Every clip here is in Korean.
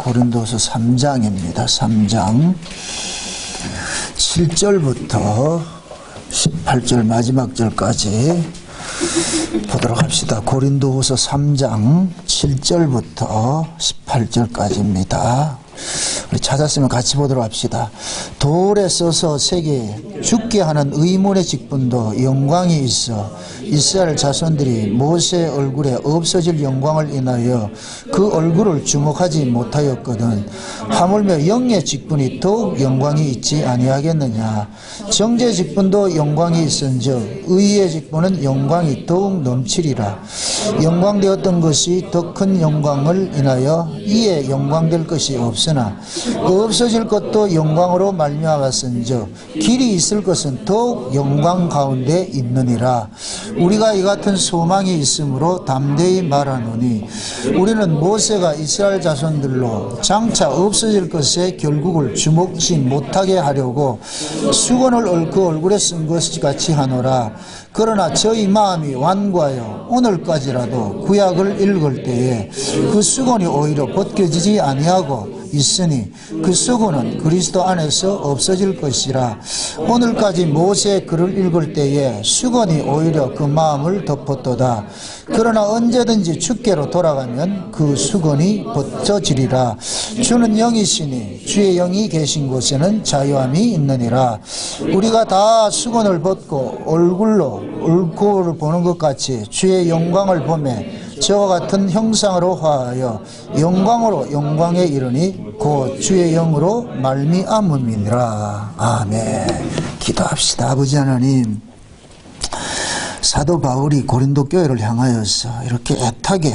고린도서 3장입니다. 3장 7절부터 18절 마지막 절까지 보도록 합시다. 고린도후서 3장 7절부터 18절까지입니다. 우리 찾았으면 같이 보도록 합시다. 돌에 써서 새겨 죽게 하는 의문의 직분도 영광이 있어 이스라엘 자손들이 모세의 얼굴에 없어질 영광을 인하여 그 얼굴을 주목하지 못하였거든. 하물며 영의 직분이 더욱 영광이 있지 아니하겠느냐. 정죄 직분도 영광이 있은즉 의의 직분은 영광이 더욱 넘치리라. 영광되었던 것이 더 큰 영광을 인하여 이에 영광될 것이 없으나 없어질 것도 영광으로 말미암았은즉 길이 있을 것은 더욱 영광 가운데 있느니라. 우리가 이 같은 소망이 있으므로 담대히 말하노니 우리는 모세가 이스라엘 자손들로 장차 없어질 것에 결국을 주목지 못하게 하려고 수건을 그 얼굴에 쓴 것 같이 하노라. 그러나 저희 마음이 완고하여 오늘까지라도 구약을 읽을 때에 그 수건이 오히려 벗겨지지 아니하고 있으니 그 수건은 그리스도 안에서 없어질 것이라. 오늘까지 모세의 글을 읽을 때에 수건이 오히려 그 마음을 덮었도다. 그러나 언제든지 주께로 돌아가면 그 수건이 벗겨지리라. 주는 영이시니 주의 영이 계신 곳에는 자유함이 있느니라. 우리가 다 수건을 벗고 얼굴을 보는 것 같이 주의 영광을 보매 저와 같은 형상으로 화하여 영광으로 영광에 이르니 곧 주의 영으로 말미암음이니라. 아멘. 기도합시다. 아버지 하나님, 사도 바울이 고린도 교회를 향하여서 이렇게 애타게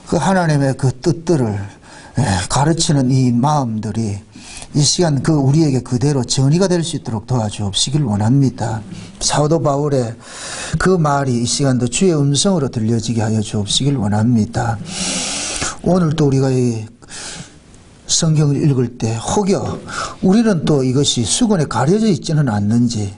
그 하나님의 그 뜻들을 가르치는 이 마음들이 이 시간 그 우리에게 그대로 전이가 될 수 있도록 도와주옵시길 원합니다. 사도 바울의 그 말이 이 시간도 주의 음성으로 들려지게 하여 주옵시길 원합니다. 오늘 또 우리가 이 성경을 읽을 때 혹여 우리는 또 이것이 수건에 가려져 있지는 않는지,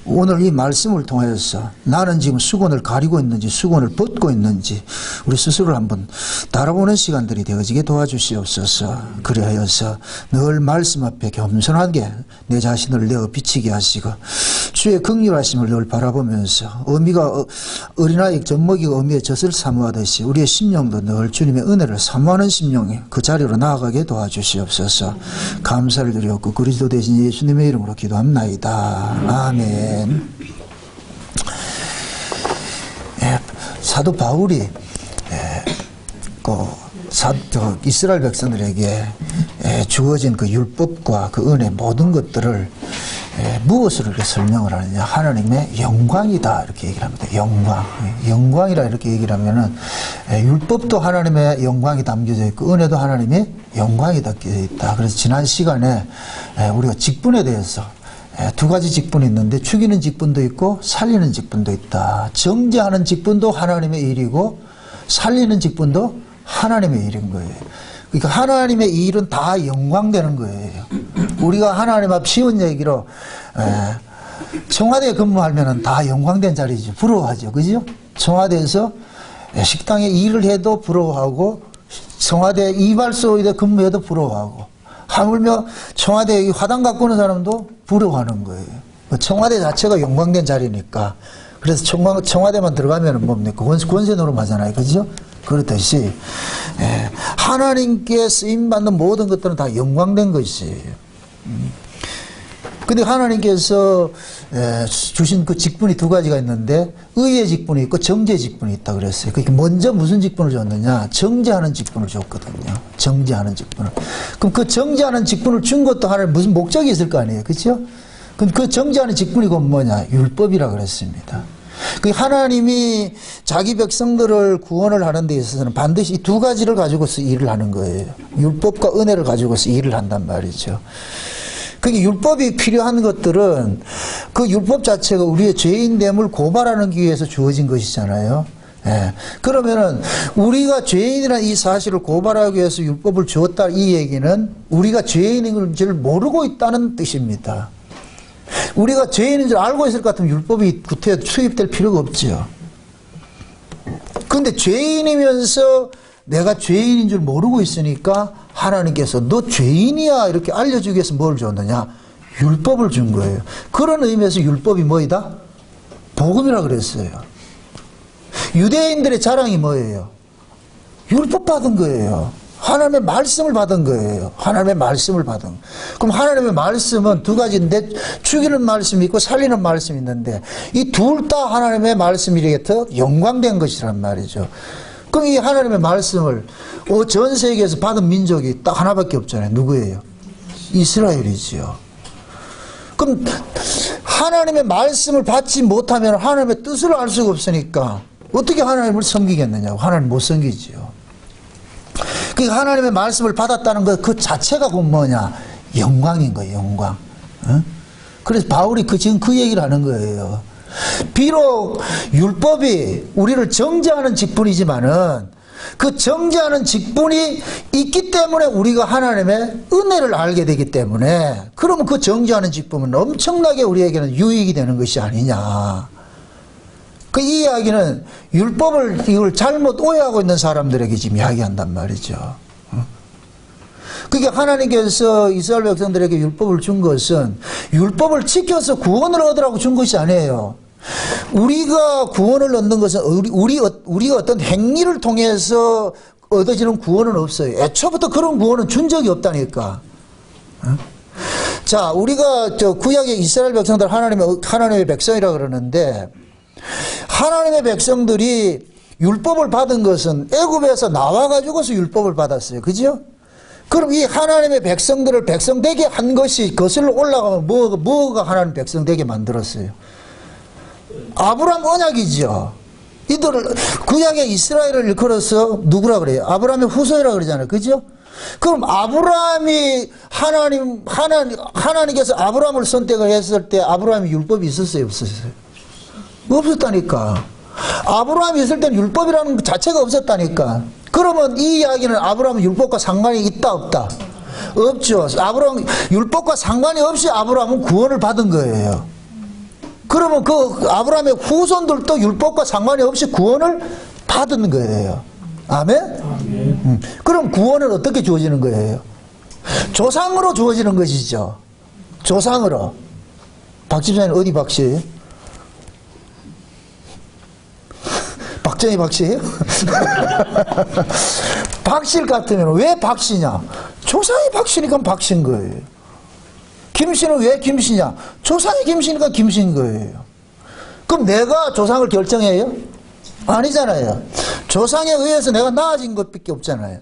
오늘 이 말씀을 통해서 나는 지금 수건을 가리고 있는지 수건을 벗고 있는지 우리 스스로를 한번 달아보는 시간들이 되어지게 도와주시옵소서. 그리하여서 늘 말씀 앞에 겸손하게 내 자신을 내어 비치게 하시고 주의 긍휼하심을 늘 바라보면서 어미가 어린아이 젖먹이가 어미의 젖을 사모하듯이 우리의 심령도 늘 주님의 은혜를 사모하는 심령이 그 자리로 나아가게 도와주시옵소서. 감사를 드렸고 그리스도 대신 예수님의 이름으로 기도합나이다. 아멘. 사도 바울이 이스라엘 백성들에게 주어진 그 율법과 그 은혜 모든 것들을 무엇으로 이렇게 설명을 하느냐. 하나님의 영광이다 이렇게 얘기를 합니다. 영광이라 이렇게 얘기를 하면은 율법도 하나님의 영광이 담겨져 있고 은혜도 하나님의 영광이 담겨져 있다. 그래서 지난 시간에 우리가 직분에 대해서 두 가지 직분이 있는데 죽이는 직분도 있고 살리는 직분도 있다. 정죄하는 직분도 하나님의 일이고 살리는 직분도 하나님의 일인 거예요. 그러니까 하나님의 일은 다 영광되는 거예요. 우리가 하나님 앞 쉬운 얘기로 청와대에 근무하면 다 영광된 자리죠. 부러워하죠. 그죠? 청와대에서 식당에 일을 해도 부러워하고 청와대 이발소에 근무해도 부러워하고 하물며 청와대 화단 갖고 오는 사람도 부러워하는 거예요. 청와대 자체가 영광된 자리니까. 그래서 청와대만 들어가면 뭡니까? 권세 노름하잖아요. 그죠? 그렇듯이 하나님께 쓰임받는 모든 것들은 다 영광된 것이에요. 근데 하나님께서 주신 그 직분이 두 가지가 있는데 의의 직분이 있고 정죄 직분이 있다 그랬어요. 그러니까 먼저 무슨 직분을 줬느냐? 정죄하는 직분을 줬거든요. 정죄하는 직분을. 그럼 그 정죄하는 직분을 준 것도 하나님 무슨 목적이 있을 거 아니에요. 그렇죠? 그럼 그 정죄하는 직분이 곧 뭐냐? 율법이라 그랬습니다. 그 하나님이 자기 백성들을 구원을 하는 데 있어서는 반드시 이 두 가지를 가지고서 일을 하는 거예요. 율법과 은혜를 가지고서 일을 한단 말이죠. 그게 율법이 필요한 것들은 그 율법 자체가 우리의 죄인됨을 고발하기 위해서 주어진 것이잖아요. 그러면은 우리가 죄인이라는 이 사실을 고발하기 위해서 율법을 주었다 이 얘기는 우리가 죄인인 줄 모르고 있다는 뜻입니다. 우리가 죄인인 줄 알고 있을 것 같으면 율법이 구태에 투입될 필요가 없죠. 그런데 죄인이면서 내가 죄인인 줄 모르고 있으니까 하나님께서 너 죄인이야 이렇게 알려주기 위해서 뭘 줬느냐? 율법을 준 거예요. 그런 의미에서 율법이 뭐이다? 복음이라 그랬어요. 유대인들의 자랑이 뭐예요? 율법 받은 거예요. 하나님의 말씀을 받은 거예요. 하나님의 말씀을 받은. 그럼 하나님의 말씀은 두 가지인데 죽이는 말씀이 있고 살리는 말씀이 있는데 이 둘 다 하나님의 말씀이라서 영광된 것이란 말이죠. 그럼 이 하나님의 말씀을 전 세계에서 받은 민족이 딱 하나밖에 없잖아요. 누구예요? 이스라엘이지요. 그럼 하나님의 말씀을 받지 못하면 하나님의 뜻을 알 수가 없으니까 어떻게 하나님을 섬기겠느냐고. 하나님 못 섬기지요. 그러니까 하나님의 말씀을 받았다는 것 그 자체가 곧 뭐냐? 영광인 거예요. 영광. 어? 그래서 바울이 지금 그 얘기를 하는 거예요. 비록 율법이 우리를 정죄하는 직분이지만은 그 정죄하는 직분이 있기 때문에 우리가 하나님의 은혜를 알게 되기 때문에 그러면 그 정죄하는 직분은 엄청나게 우리에게는 유익이 되는 것이 아니냐. 그 이 이야기는 율법을 이걸 잘못 오해하고 있는 사람들에게 지금 이야기한단 말이죠. 그러니까 하나님께서 이스라엘 백성들에게 율법을 준 것은 율법을 지켜서 구원을 얻으라고 준 것이 아니에요. 우리가 구원을 얻는 것은 우리가 어떤 행위를 통해서 얻어지는 구원은 없어요. 애초부터 그런 구원은 준 적이 없다니까. 자, 우리가 구약의 이스라엘 백성들 하나님의 백성이라 그러는데 하나님의 백성들이 율법을 받은 것은 애굽에서 나와가지고서 율법을 받았어요. 그죠? 그럼 이 하나님의 백성들을 백성 되게 한 것이 거슬러 올라가면 뭐가 하나님 백성 되게 만들었어요? 아브라함 언약이죠. 이들을 구약의 이스라엘을 일컬어서 누구라 그래요? 아브라함의 후손이라 그러잖아요. 그죠? 그럼 아브라함이 하나님께서 아브라함을 선택을 했을 때 아브라함이 율법이 있었어요? 없었어요? 없었다니까. 아브라함이 있을 때는 율법이라는 것 자체가 없었다니까. 그러면 이 이야기는 아브라함은 율법과 상관이 있다 없다? 없죠. 아브라함 율법과 상관이 없이 아브라함은 구원을 받은 거예요. 그러면 그 아브라함의 후손들도 율법과 상관이 없이 구원을 받은 거예요. 아멘? 그럼 구원은 어떻게 주어지는 거예요? 조상으로 주어지는 것이죠. 조상으로. 박 집사님 어디 박씨예요? 박정희 박씨예요? 박씨 같으면 왜 박씨냐? 조상이 박씨니까 박씨인 거예요. 김씨는 왜 김씨냐? 조상이 김씨니까 김씨인 거예요. 그럼 내가 조상을 결정해요? 아니잖아요. 조상에 의해서 내가 나아진 것밖에 없잖아요.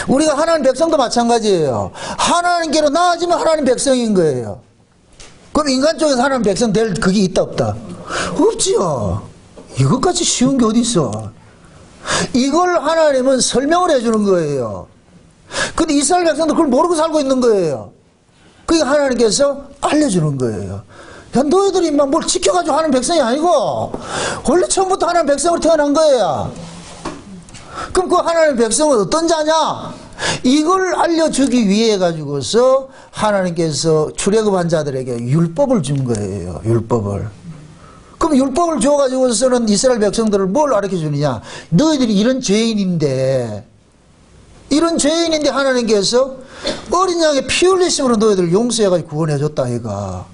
우리가 하나님 백성도 마찬가지예요. 하나님께로 나아지면 하나님 백성인 거예요. 그럼 인간 쪽에서 하나님 백성 될 그게 있다 없다? 없지요. 이것까지 쉬운 게 어디 있어? 이걸 하나님은 설명을 해주는 거예요. 근데 이스라엘 백성도 그걸 모르고 살고 있는 거예요. 그게 하나님께서 알려주는 거예요. 야, 너희들이 뭘 지켜가지고 하는 백성이 아니고 원래 처음부터 하나님 백성으로 태어난 거예요. 그럼 그 하나님 백성은 어떤 자냐? 이걸 알려주기 위해 가지고서 하나님께서 출애굽한 자들에게 율법을 준 거예요. 율법을. 그럼 율법을 줘가지고서는 이스라엘 백성들을 뭘 가르쳐 주느냐? 너희들이 이런 죄인인데 하나님께서 어린 양의 피 흘리심으로 너희들을 용서해가지고 구원해줬다 이가.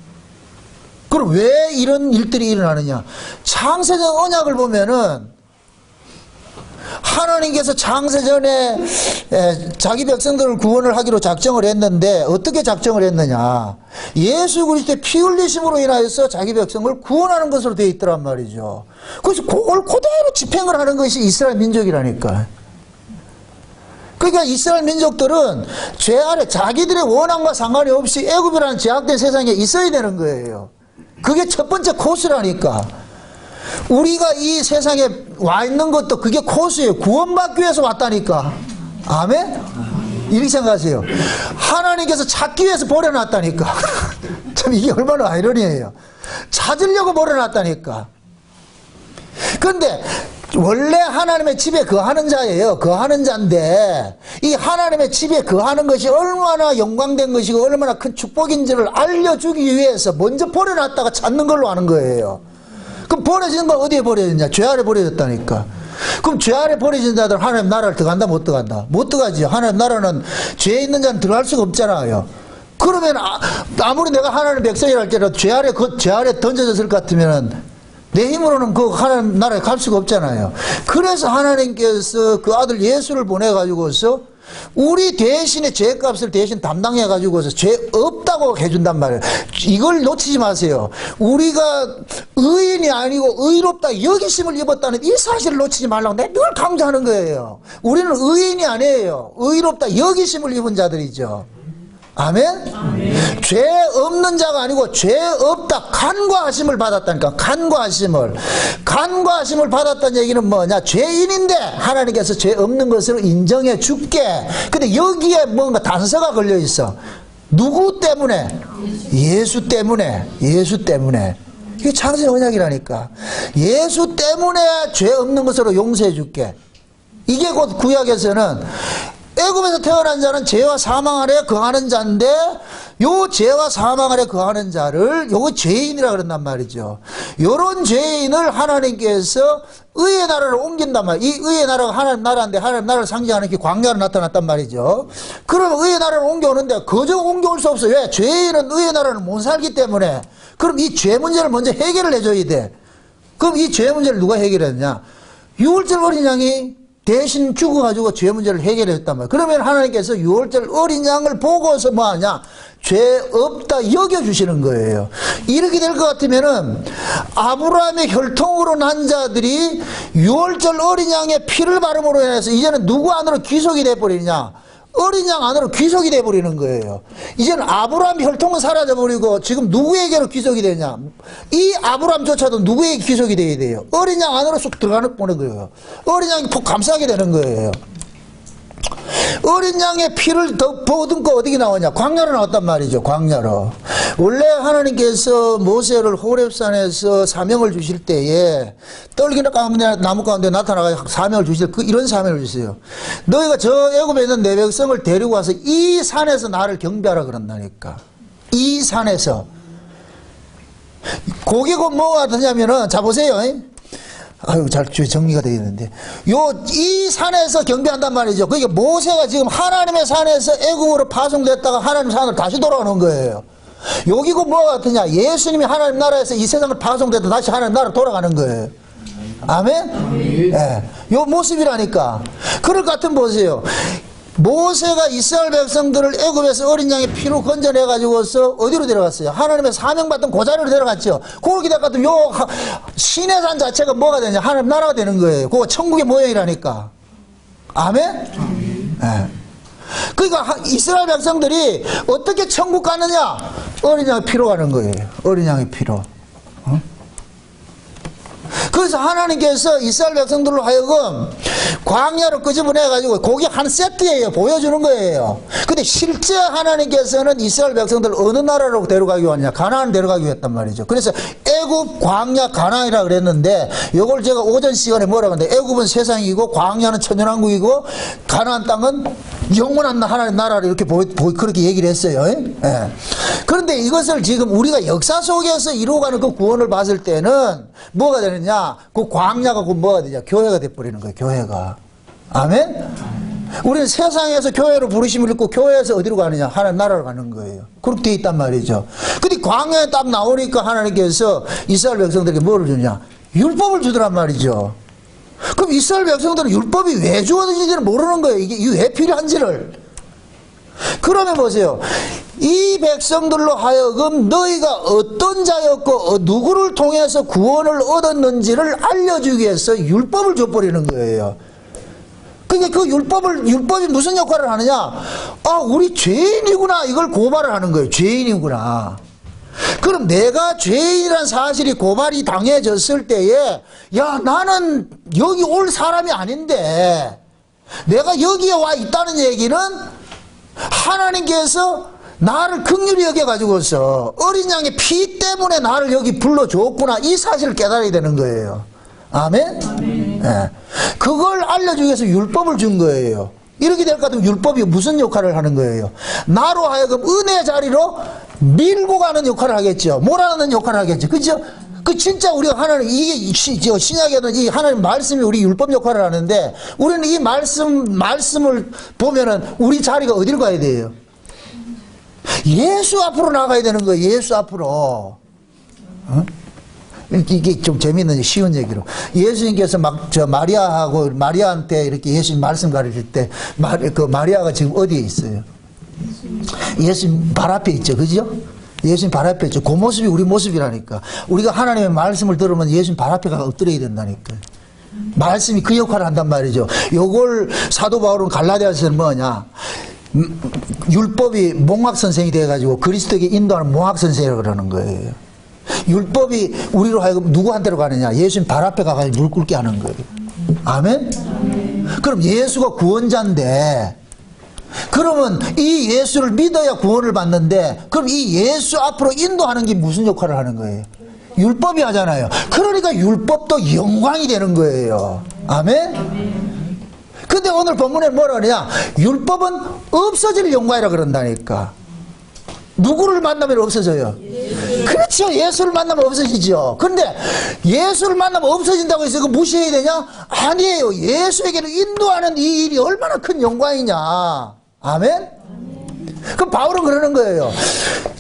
그럼 왜 이런 일들이 일어나느냐? 창세전 언약을 보면은 하나님께서 창세전에 자기 백성들을 구원을 하기로 작정을 했는데 어떻게 작정을 했느냐? 예수 그리스도의 피 흘리심으로 인하여서 자기 백성을 구원하는 것으로 되어 있더란 말이죠. 그래서 그걸 그대로 집행을 하는 것이 이스라엘 민족이라니까. 그러니까 이스라엘 민족들은 죄 아래 자기들의 원함과 상관이 없이 애굽이라는 제약된 세상에 있어야 되는 거예요. 그게 첫 번째 코스라니까. 우리가 이 세상에 와 있는 것도 그게 코스예요. 구원받기 위해서 왔다니까. 아멘? 이렇게 생각하세요. 하나님께서 찾기 위해서 버려놨다니까. 참 이게 얼마나 아이러니해요. 찾으려고 버려놨다니까. 그런데 원래 하나님의 집에 거하는 자예요. 거하는 자인데 이 하나님의 집에 거하는 것이 얼마나 영광된 것이고 얼마나 큰 축복인지를 알려주기 위해서 먼저 버려놨다가 찾는 걸로 하는 거예요. 그럼 버려지는 건 어디에 버려졌냐? 죄 아래 버려졌다니까. 그럼 죄 아래 버려진 자들 하나님 나라를 들어간다 못 들어간다? 못 들어가지. 하나님 나라는 죄 있는 자는 들어갈 수가 없잖아요. 그러면 아무리 내가 하나님 백성이라 할지라도 죄 아래 던져졌을 것 같으면은 내 힘으로는 그 하나님 나라에 갈 수가 없잖아요. 그래서 하나님께서 그 아들 예수를 보내가지고서 우리 대신에 죄값을 대신 담당해가지고서 죄 없다고 해준단 말이에요. 이걸 놓치지 마세요. 우리가 의인이 아니고 의롭다 여기심을 입었다는 이 사실을 놓치지 말라고 내가 늘 강조하는 거예요. 우리는 의인이 아니에요. 의롭다 여기심을 입은 자들이죠. 아멘? 아멘. 죄 없는 자가 아니고 죄 없다 간과하심을 받았다니까. 간과하심을 받았다는 얘기는 뭐냐? 죄인인데 하나님께서 죄 없는 것을 인정해 줄게. 근데 여기에 뭔가 단서가 걸려 있어. 누구 때문에? 예수 때문에. 이게 창세 언약이라니까. 예수 때문에 죄 없는 것으로 용서해 줄게. 이게 곧 구약에서는 애굽에서 태어난 자는 죄와 사망 아래 거하는 자인데 요 죄와 사망 아래 거하는 자를 요거 죄인이라 그런단 말이죠. 요런 죄인을 하나님께서 의의 나라를 옮긴단 말이에요. 이 의의 나라가 하나님 나라인데 하나님 나라를 상징하는 게 광야로 나타났단 말이죠. 그러면 의의 나라를 옮겨오는데 그저 옮겨올 수 없어요. 왜? 죄인은 의의 나라를 못 살기 때문에. 그럼 이 죄 문제를 먼저 해결을 해줘야 돼. 그럼 이 죄 문제를 누가 해결했냐? 6월절 어린 양이 대신 죽어가지고 죄 문제를 해결했단 말이에요. 그러면 하나님께서 6월절 어린 양을 보고서 뭐 하냐? 죄 없다 여겨주시는 거예요. 이렇게 될 것 같으면은 아브라함의 혈통으로 난 자들이 6월절 어린 양의 피를 바름으로 인해서 이제는 누구 안으로 귀속이 돼버리냐? 어린 양 안으로 귀속이 돼버리는 거예요. 이제는 아브라함 혈통은 사라져버리고 지금 누구에게로 귀속이 되냐? 이 아브라함조차도 누구에게 귀속이 돼야 돼요? 어린 양 안으로 쑥 들어가는 거예요. 어린 양이 푹 감싸게 되는 거예요. 어린 양의 피를 더 보듬고 어디게 나오냐? 광야로 나왔단 말이죠. 광야로. 원래 하나님께서 모세를 호렙산에서 사명을 주실 때에 떨기나 가운데 나무 가운데 나타나가 사명을 주실 이런 사명을 주세요. 너희가 저 애굽에 있는 내 백성을 데리고 와서 이 산에서 나를 경배하라 그런다니까. 이 산에서. 그게 곧 뭐가 되냐면은 자 보세요. 아유, 잘 정리가 되어 있는데. 이 산에서 경배한단 말이죠. 그러니까 모세가 지금 하나님의 산에서 애굽으로 파송됐다가 하나님 산으로 다시 돌아오는 거예요. 여기고 뭐가 같으냐? 예수님이 하나님 나라에서 이 세상을 파송됐다 다시 하나님 나라로 돌아가는 거예요. 아멘? 예. 요 모습이라니까. 그럴 것 같으면 보세요. 모세가 이스라엘 백성들을 애굽에서 어린 양의 피로 건져내가지고서 어디로 데려갔어요? 하나님의 사명받던 그 자리로 데려갔죠. 거기 데려갔더니 요 시내산 자체가 뭐가 되냐? 하나님 나라가 되는 거예요. 그거 천국의 모형이라니까. 아멘? 네. 그러니까 이스라엘 백성들이 어떻게 천국 가느냐? 어린 양의 피로 가는 거예요. 어린 양의 피로. 그래서 하나님께서 이스라엘 백성들로 하여금 광야로 끄집어내가지고 고기 한 세트예요. 보여주는 거예요. 근데 실제 하나님께서는 이스라엘 백성들을 어느 나라로 데려가기 원하냐? 가나안 데려가기 했단 말이죠. 그래서 애굽, 광야, 가나안이라 그랬는데 이걸 제가 오전 시간에 뭐라고 하는데 애굽은 세상이고 광야는 천연왕국이고 가나안 땅은 영원한 하나님 나라를 이렇게 그렇게 얘기를 했어요. 예. 그런데 이것을 지금 우리가 역사 속에서 이루어가는 그 구원을 봤을 때는 뭐가 되느냐? 그 광야가 그 뭐가 되냐? 교회가 돼버리는 거예요. 교회가. 아멘? 우리는 세상에서 교회로 부르심을 입고 교회에서 어디로 가느냐? 하나님 나라로 가는 거예요. 그렇게 돼 있단 말이죠. 근데 광야에 딱 나오니까 하나님께서 이스라엘 백성들에게 뭐를 주냐? 율법을 주더란 말이죠. 그럼 이스라엘 백성들은 율법이 왜 주어진지를 모르는 거예요. 이게 왜 필요한지를. 그러면 보세요. 이 백성들로 하여금 너희가 어떤 자였고 누구를 통해서 구원을 얻었는지를 알려주기 위해서 율법을 줘버리는 거예요. 그러니까 그 율법이 무슨 역할을 하느냐? 아, 우리 죄인이구나. 이걸 고발을 하는 거예요. 죄인이구나. 그럼 내가 죄인이라는 사실이 고발이 당해졌을 때에 야, 나는 여기 올 사람이 아닌데 내가 여기에 와 있다는 얘기는 하나님께서 나를 긍휼히 여겨가지고서 어린 양의 피 때문에 나를 여기 불러줬구나. 이 사실을 깨달아야 되는 거예요. 아멘? 아멘. 네. 그걸 알려주기 위해서 율법을 준 거예요. 이렇게 될 것 같으면 율법이 무슨 역할을 하는 거예요? 나로 하여금 은혜 자리로 밀고 가는 역할을 하겠죠. 몰아넣는 역할을 하겠죠. 그죠? 그 진짜 우리가 하나님, 이게 신약에는 이 하나님 말씀이 우리 율법 역할을 하는데, 우리는 이 말씀을 보면은 우리 자리가 어디로 가야 돼요? 예수 앞으로 나가야 되는 거예요. 예수 앞으로. 어? 이게 좀 재밌는 쉬운 얘기로, 예수님께서 마리아한테 이렇게 예수님 말씀 가르칠 때 마리아가 지금 어디에 있어요? 예수님 발 앞에 있죠, 그죠? 예수님 발 앞에 있죠. 그 모습이 우리 모습이라니까. 우리가 하나님의 말씀을 들으면 예수님 발 앞에 가서 엎드려야 된다니까. 말씀이 그 역할을 한단 말이죠. 요걸 사도 바울은 갈라디아서는 뭐냐, 율법이 몽학선생이 돼가지고 그리스도에게 인도하는 몽학선생이라고 그러는 거예요. 율법이 우리로 하여금 누구한테로 가느냐, 예수님 발 앞에 가가지고 물 꿇게 하는 거예요. 아멘? 그럼 예수가 구원자인데, 그러면 이 예수를 믿어야 구원을 받는데, 그럼 이 예수 앞으로 인도하는 게 무슨 역할을 하는 거예요? 율법이 하잖아요. 그러니까 율법도 영광이 되는 거예요. 아멘? 근데 오늘 본문에 뭐라 그러냐, 율법은 없어질 영광이라 그런다니까. 누구를 만나면 없어져요? 그렇죠. 예수를 만나면 없어지죠. 그런데 예수를 만나면 없어진다고 해서 그거 무시해야 되냐? 아니에요. 예수에게는 인도하는 이 일이 얼마나 큰 영광이냐. 아멘? 그럼 바울은 그러는 거예요.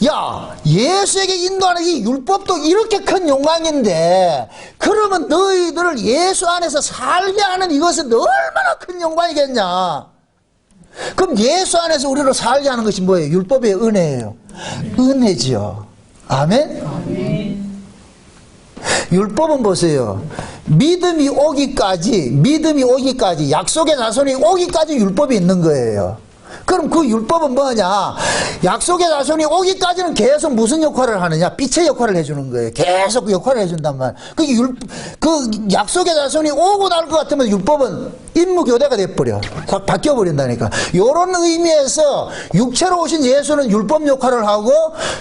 야, 예수에게 인도하는 이 율법도 이렇게 큰 영광인데, 그러면 너희들을 예수 안에서 살게 하는 이것은 얼마나 큰 영광이겠냐. 그럼 예수 안에서 우리를 살게 하는 것이 뭐예요? 율법의 은혜예요. 은혜지요. 아멘? 율법은 보세요. 믿음이 오기까지, 약속의 자손이 오기까지 율법이 있는 거예요. 그럼 그 율법은 뭐냐? 약속의 자손이 오기까지는 계속 무슨 역할을 하느냐? 빛의 역할을 해주는 거예요. 계속 그 역할을 해준단 말이에요. 그 약속의 자손이 오고 날 것 같으면 율법은 임무교대가 돼버려. 바뀌어버린다니까. 이런 의미에서 육체로 오신 예수는 율법 역할을 하고,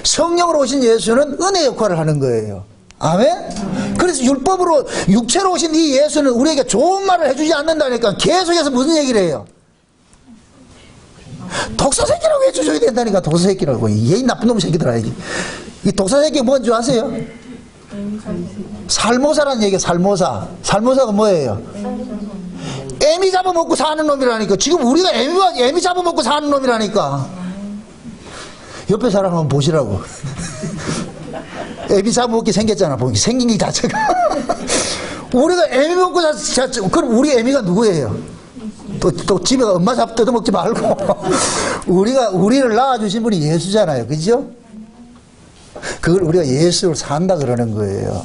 성령으로 오신 예수는 은혜 역할을 하는 거예요. 아멘? 그래서 율법으로, 육체로 오신 이 예수는 우리에게 좋은 말을 해주지 않는다니까. 계속해서 무슨 얘기를 해요? 독사새끼라고 해줘야 된다니까. 독사새끼라고. 이 나쁜 놈 새끼들아. 이 독사새끼 뭔 줄 아세요? 살모사라는 얘기예요. 살모사가 뭐예요? 애미 잡아먹고 사는 놈이라니까. 지금 우리가 애미 잡아먹고 사는 놈이라니까. 옆에 사람 한번 보시라고. 애미 잡아먹게 생겼잖아. 생긴 게 자체가. 우리가 애미 먹고 그럼 우리 애미가 누구예요? 또 집에 엄마 잡 뜯어먹지 말고. 우리를 낳아주신 분이 예수잖아요. 그죠? 그걸 우리가 예수를 산다 그러는 거예요.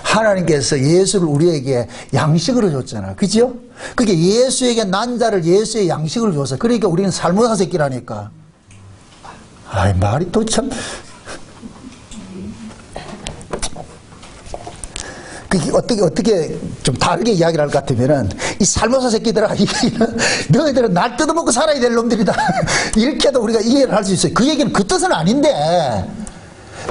하나님께서 예수를 우리에게 양식으로 줬잖아. 그죠? 그게 예수에게 난 자를 예수의 양식으로 줬어. 그러니까 우리는 살모사 새끼라니까. 아이, 말이 또 참. 어떻게 좀 다르게 이야기를 할 것 같으면은, 이 살모사 새끼들아, 너희들은 날 뜯어먹고 살아야 될 놈들이다. 이렇게 해도 우리가 이해를 할 수 있어요. 그 얘기는 그 뜻은 아닌데,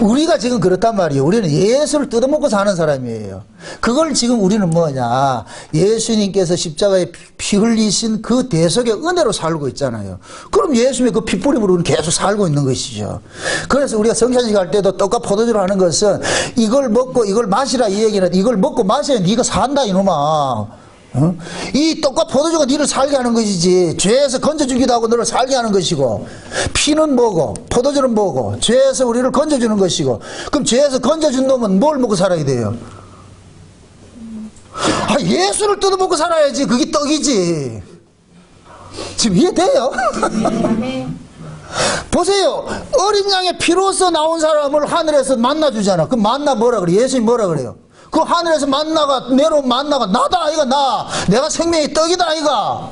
우리가 지금 그렇단 말이에요. 우리는 예수를 뜯어먹고 사는 사람이에요. 그걸 지금 우리는 뭐냐, 예수님께서 십자가에 피 흘리신 그 대속의 은혜로 살고 있잖아요. 그럼 예수님의 그 피 뿌림으로 우리는 계속 살고 있는 것이죠. 그래서 우리가 성찬식 할 때도 떡과 포도주를 하는 것은, 이걸 먹고 이걸 마시라 이 얘기는, 이걸 먹고 마셔야 네가 산다 이놈아. 어? 이 떡과 포도주가 너를 살게 하는 것이지, 죄에서 건져주기도 하고 너를 살게 하는 것이고, 피는 뭐고 포도주는 뭐고, 죄에서 우리를 건져주는 것이고. 그럼 죄에서 건져준 놈은 뭘 먹고 살아야 돼요? 아, 예수를 뜯어먹고 살아야지. 그게 떡이지. 지금 이해돼요? 보세요. 어린 양의 피로서 나온 사람을 하늘에서 만나주잖아. 그럼 만나 뭐라 그래? 예수님 뭐라 그래요? 그 하늘에서 내려온 만나가 나다 아이가. 내가 생명의 떡이다 아이가.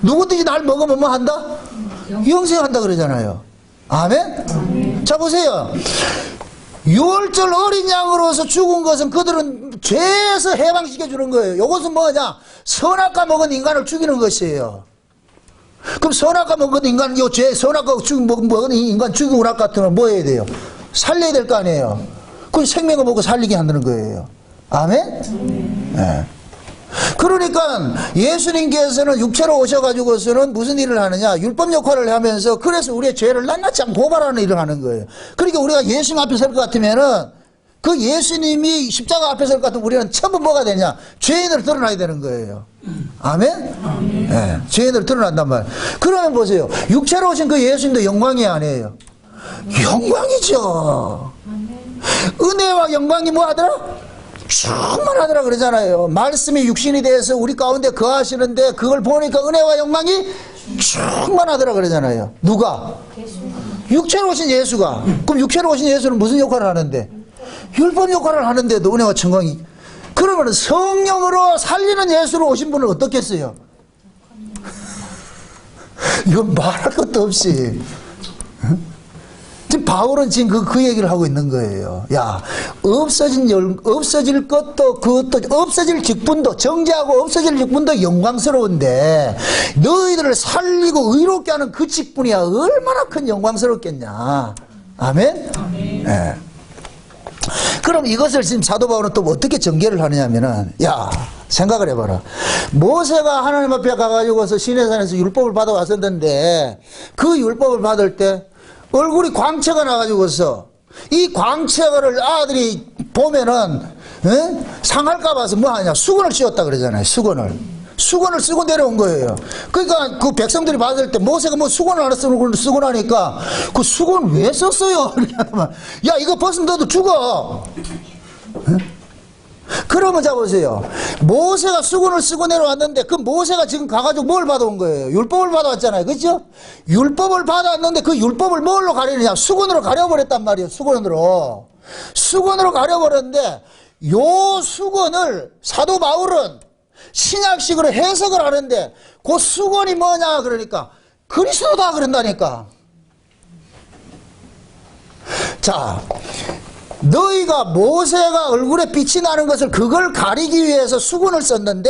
누구든지 날 먹으면 뭐 한다? 영생한다 그러잖아요. 아멘? 자, 보세요. 유월절 어린 양으로서 죽은 것은 그들은 죄에서 해방시켜 주는 거예요. 이것은 뭐냐? 선악과 먹은 인간을 죽이는 것이에요. 그럼 선악과 먹은 인간, 선악과 먹은 인간 죽이고 날 같으면 뭐 해야 돼요? 살려야 될 거 아니에요. 그 생명을 먹고 살리게 하는 거예요. 아멘? 네. 그러니까 예수님께서는 육체로 오셔가지고서는 무슨 일을 하느냐? 율법 역할을 하면서, 그래서 우리의 죄를 낱낱이 고발하는 일을 하는 거예요. 그러니까 우리가 예수님 앞에 설 것 같으면은 그 예수님이 십자가 앞에 설 것 같으면 우리는 처음 뭐가 되냐? 죄인으로 드러나야 되는 거예요. 아멘? 네, 죄인으로 드러난단 말이에요. 그러면 보세요. 육체로 오신 그 예수님도 영광이 아니에요. 영광이죠. 은혜와 영광이 뭐 하더라? 충만하더라 그러잖아요. 말씀이 육신이 돼서 우리 가운데 거하시는데 그걸 보니까 은혜와 영광이 충만하더라 그러잖아요. 누가? 육체로 오신 예수가. 그럼 육체로 오신 예수는 무슨 역할을 하는데? 율법 역할을 하는데도 은혜와 청광이. 그러면 성령으로 살리는 예수로 오신 분은 어떻겠어요? 이건 말할 것도 없이. 지금 바울은 지금 그 얘기를 하고 있는 거예요. 야, 없어질 것도, 그것도, 없어질 직분도, 정죄하고 없어질 직분도 영광스러운데, 너희들을 살리고 의롭게 하는 그 직분이야, 얼마나 큰 영광스럽겠냐. 아멘? 아멘. 네. 그럼 이것을 지금 사도 바울은 또 어떻게 전개를 하느냐면은, 야, 생각을 해봐라. 모세가 하나님 앞에 가가지고서 시내산에서 율법을 받아왔었는데, 그 율법을 받을 때, 얼굴이 광채가 나가지고서 이 광채를 아들이 보면은 상할까 봐서 뭐 하냐? 수건을 씌웠다 그러잖아요. 수건을 쓰고 내려온 거예요. 그러니까 그 백성들이 받을 때 모세가 뭐 수건을 하나 쓰고 나니까 그 수건 왜 썼어요? 이렇게 하면 야, 이거 벗으면 너도 죽어. 그러면 자 보세요. 모세가 수건을 쓰고 내려왔는데 그 모세가 지금 가가지고 뭘 받아온 거예요? 율법을 받아왔잖아요. 그렇죠? 율법을 받아왔는데 그 율법을 뭘로 가리느냐? 수건으로 가려버렸단 말이에요. 수건으로 가려버렸는데 요 수건을 사도 바울은 신약식으로 해석을 하는데 그 수건이 뭐냐 그러니까 그리스도다 그런다니까. 자, 너희가 모세가 얼굴에 빛이 나는 것을 그걸 가리기 위해서 수건을 썼는데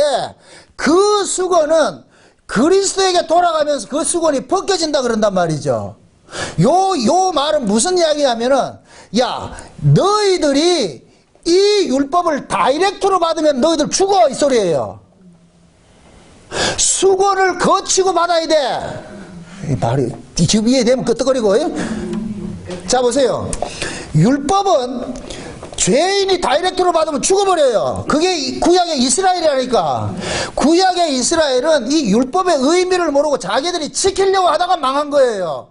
그 수건은 그리스도에게 돌아가면서 그 수건이 벗겨진다 그런단 말이죠. 요 말은 무슨 이야기냐면은 야, 너희들이 이 율법을 다이렉트로 받으면 너희들 죽어 이 소리예요. 수건을 거치고 받아야 돼. 이 말이 지금 이해되면 끄떡거리고. 자 보세요. 율법은 죄인이 다이렉트로 받으면 죽어버려요. 그게 구약의 이스라엘이라니까. 구약의 이스라엘은 이 율법의 의미를 모르고 자기들이 지키려고 하다가 망한 거예요.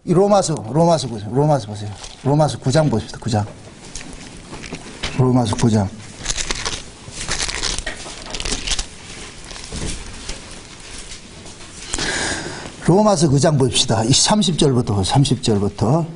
이 로마서 보세요. 로마서 9장 보십시다. 9장. 로마서 9장. 로마서 9장 봅시다. 30절부터.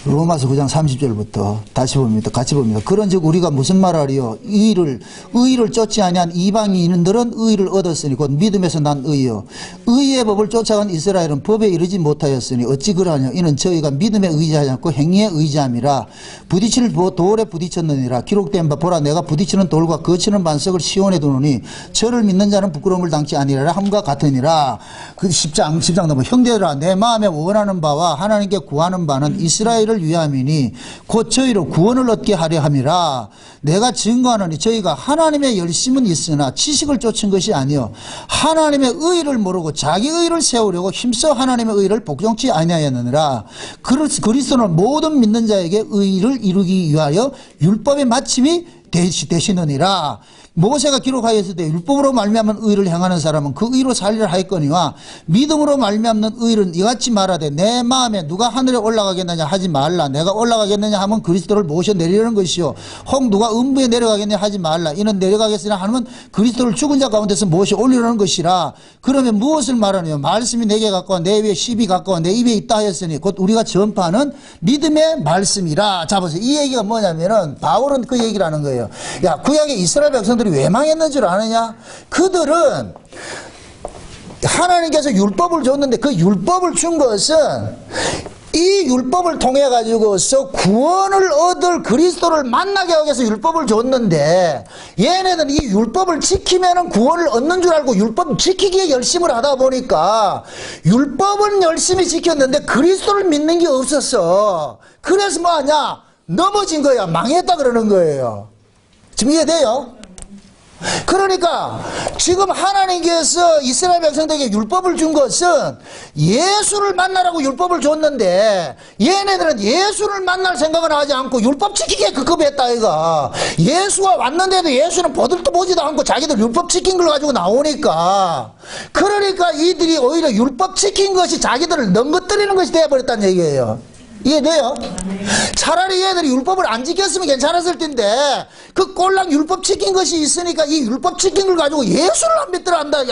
로마서 9장 30절부터 다시 봅니다. 같이 봅니다. 그런즉 우리가 무슨 말하리요? 의를 쫓지 아니한 이방인들은 의를 얻었으니 곧 믿음에서 난 의요. 의의 법을 쫓아간 이스라엘은 법에 이르지 못하였으니 어찌 그러하냐? 이는 저희가 믿음에 의지하지 않고 행위에 의지함이라. 부딪힐 돌에 부딪혔느니라. 기록된 바 보라 내가 부딪히는 돌과 거치는 반석을 시온에 두노니 저를 믿는 자는 부끄러움을 당치 아니하리라 함과 같으니라. 그 10장 넘어 형제들아 내 마음에 원하는 바와 하나님께 구하는 바는 이스라엘을 위함이니 곧 저희로 구원을 얻게 하려 함이라. 내가 증거하노니 저희가 하나님의 열심은 있으나 지식을 쫓은 것이 아니요 하나님의 의를 모르고 자기 의를 세우려고 힘써 하나님의 의를 복종치 아니하였느니라. 그리스도는 모든 믿는 자에게 의를 이루기 위하여 율법의 마침이 되시느니라. 모세가 기록하였을 때 율법으로 말미암은 의를 행하는 사람은 그 의로 살리라 하였거니와 믿음으로 말미암는 의는 이같이 말하되 내 마음에 누가 하늘에 올라가겠느냐 하지 말라. 내가 올라가겠느냐 하면 그리스도를 모셔 내리려는 것이요 혹 누가 음부에 내려가겠느냐 하지 말라. 이는 내려가겠으나 하면 그리스도를 죽은 자 가운데서 모셔 올리려는 것이라. 그러면 무엇을 말하느냐? 말씀이 내게 가까워 내 위에 십이 가까워 내 입에 있다 하였으니 곧 우리가 전파하는 믿음의 말씀이라. 자 보세요. 이 얘기가 뭐냐면은 바울은 그 얘기를 하는 거예요. 야, 구약의 이스라엘 백성들이 왜 망했는 줄 아느냐? 그들은 하나님께서 율법을 줬는데 그 율법을 준 것은 이 율법을 통해 가지고서 구원을 얻을 그리스도를 만나게 하기 위해서 율법을 줬는데 얘네는 이 율법을 지키면은 구원을 얻는 줄 알고 율법 지키기에 열심을 하다 보니까 율법은 열심히 지켰는데 그리스도를 믿는 게 없었어. 그래서 뭐하냐? 넘어진 거야. 망했다 그러는 거예요. 지금 이해돼요? 그러니까 지금 하나님께서 이스라엘 백성들에게 율법을 준 것은 예수를 만나라고 율법을 줬는데 얘네들은 예수를 만날 생각은 하지 않고 율법 지키기에 급급했다 이가. 예수가 왔는데도 예수는 보들도 보지도 않고 자기들 율법 지킨 걸 가지고 나오니까, 그러니까 이들이 오히려 율법 지킨 것이 자기들을 넘거뜨리는 것이 되어버렸다는 얘기예요. 이해돼요? 차라리 얘들이 율법을 안 지켰으면 괜찮았을 텐데 그 꼴랑 율법 지킨 것이 있으니까 이 율법 지킨 걸 가지고 예수를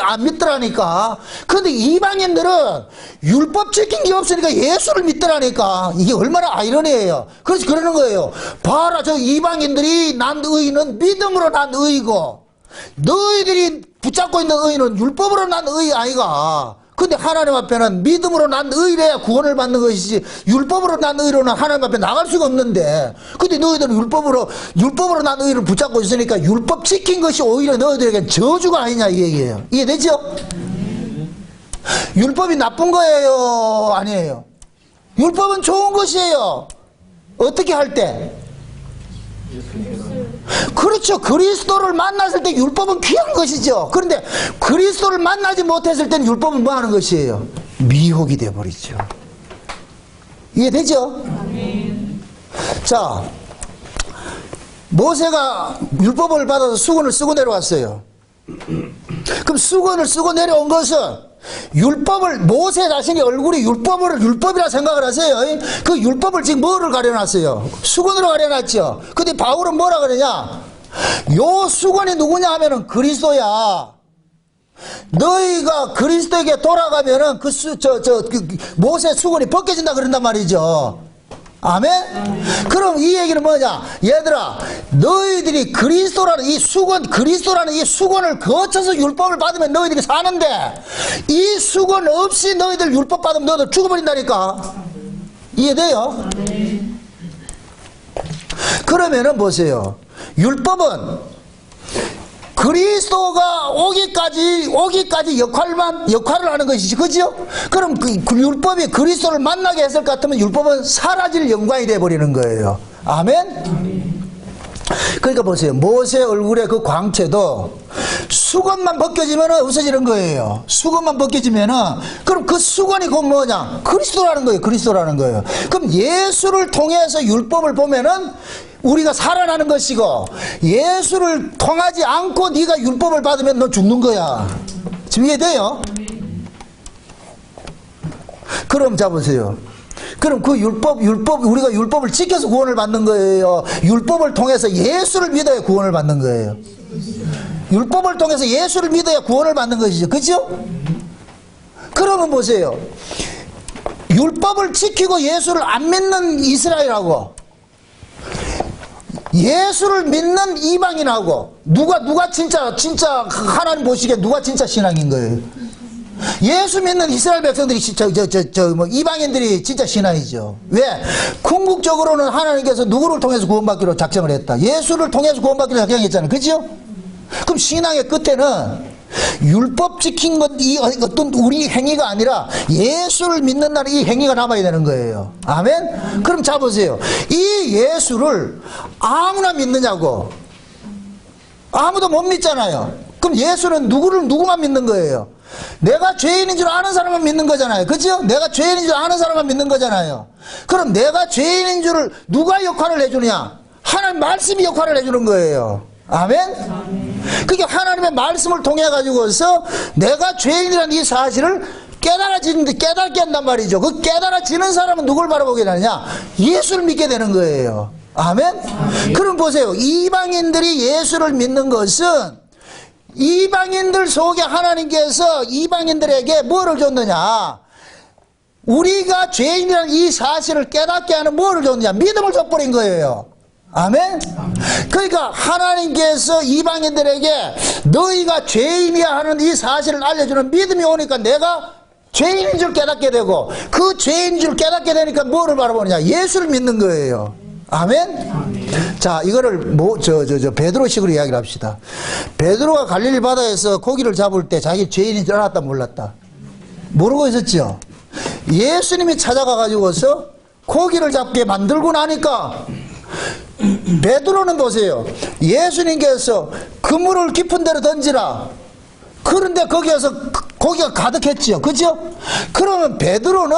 안 믿더라니까. 근데 이방인들은 율법 지킨 게 없으니까 예수를 믿더라니까. 이게 얼마나 아이러니해요. 그래서 그러는 거예요. 봐라, 저 이방인들이 난 의는 믿음으로 난 의이고 너희들이 붙잡고 있는 의는 율법으로 난 의이 아이가. 근데 하나님 앞에는 믿음으로 난 의래야 구원을 받는 것이지 율법으로 난 의로는 하나님 앞에 나갈 수가 없는데, 근데 너희들은 율법으로 난 의를 붙잡고 있으니까 율법 지킨 것이 오히려 너희들에게 저주가 아니냐 이 얘기예요. 이해되죠? 율법이 나쁜 거예요, 아니에요? 율법은 좋은 것이에요. 어떻게 할 때? 그렇죠. 그리스도를 만났을 때 율법은 귀한 것이죠. 그런데 그리스도를 만나지 못했을 때는 율법은 뭐 하는 것이에요? 미혹이 되어버리죠. 이해되죠? 자, 모세가 율법을 받아서 수건을 쓰고 내려왔어요. 그럼 수건을 쓰고 내려온 것은 모세 자신의 얼굴이 율법이라 생각을 하세요. 그 율법을 지금 뭐를 가려놨어요? 수건으로 가려놨죠. 근데 바울은 뭐라 그러냐? 요 수건이 누구냐 하면은 그리스도야. 너희가 그리스도에게 돌아가면은 모세 수건이 벗겨진다 그런단 말이죠. 아멘? 그럼 이 얘기는 뭐냐? 얘들아, 너희들이 그리스도라는 이 수건을 거쳐서 율법을 받으면 너희들이 사는데, 이 수건 없이 너희들 율법 받으면 너희들 죽어버린다니까. 이해돼요? 그러면은 보세요. 율법은 그리스도가 오기까지 역할을 하는 것이지, 그죠? 그럼 그 율법이 그리스도를 만나게 했을 것 같으면 율법은 사라질 영광이 되어버리는 거예요. 아멘? 그러니까 보세요. 모세 얼굴의 그 광채도 수건만 벗겨지면 없어지는 거예요. 수건만 벗겨지면은, 그럼 그 수건이 그 뭐냐? 그리스도라는 거예요. 그럼 예수를 통해서 율법을 보면은 우리가 살아나는 것이고, 예수를 통하지 않고 네가 율법을 받으면 너 죽는 거야. 지금 이해돼요? 그럼 자 보세요. 그럼 그 우리가 율법을 지켜서 구원을 받는 거예요? 율법을 통해서 예수를 믿어야 구원을 받는 거예요? 율법을 통해서 예수를 믿어야 구원을 받는 것이죠. 그죠? 그러면 보세요. 율법을 지키고 예수를 안 믿는 이스라엘하고 예수를 믿는 이방인하고 누가 진짜 하나님 보시기에 누가 진짜 신앙인 거예요? 예수 믿는 이스라엘 백성들이 이방인들이 진짜 신앙이죠. 왜? 궁극적으로는 하나님께서 누구를 통해서 구원받기로 작정을 했다. 예수를 통해서 구원받기로 작정했잖아요. 그죠? 그럼 신앙의 끝에는 율법 지킨 것, 어떤 우리 행위가 아니라 예수를 믿는 날 이 행위가 남아야 되는 거예요. 아멘? 그럼 자 보세요. 이 예수를 아무나 믿느냐고? 아무도 못 믿잖아요. 그럼 예수는 누구만 믿는 거예요? 내가 죄인인 줄 아는 사람만 믿는 거잖아요. 그죠? 내가 죄인인 줄 아는 사람만 믿는 거잖아요. 그럼 내가 죄인인 줄을 누가 역할을 해주냐? 하나님 말씀이 역할을 해주는 거예요. 아멘? 그게 하나님의 말씀을 통해 가지고서 내가 죄인이라는 이 사실을 깨닫게 한단 말이죠. 그 깨달아지는 사람은 누굴 바라보게 되느냐? 예수를 믿게 되는 거예요. 아멘? 그럼 보세요. 이방인들이 예수를 믿는 것은 이방인들 속에 하나님께서 이방인들에게 뭐를 줬느냐? 우리가 죄인이라는 이 사실을 깨닫게 하는 뭐를 줬느냐? 믿음을 줘버린 거예요. 아멘? 그러니까 하나님께서 이방인들에게 너희가 죄인이야 하는 이 사실을 알려주는 믿음이 오니까 내가 죄인인 줄 깨닫게 되고, 그 죄인인 줄 깨닫게 되니까 뭐를 바라보느냐? 예수를 믿는 거예요. 아멘? 자, 이거를 베드로식으로 이야기를 합시다. 베드로가 갈릴리 바다에서 고기를 잡을 때 자기 죄인인 줄 알았다 몰랐다? 모르고 있었죠? 예수님이 찾아가 가지고서 고기를 잡게 만들고 나니까 베드로는 보세요. 예수님께서 그 그물을 깊은 데로 던지라. 그런데 거기에서 고기가 가득했지요. 그죠? 그러면 베드로는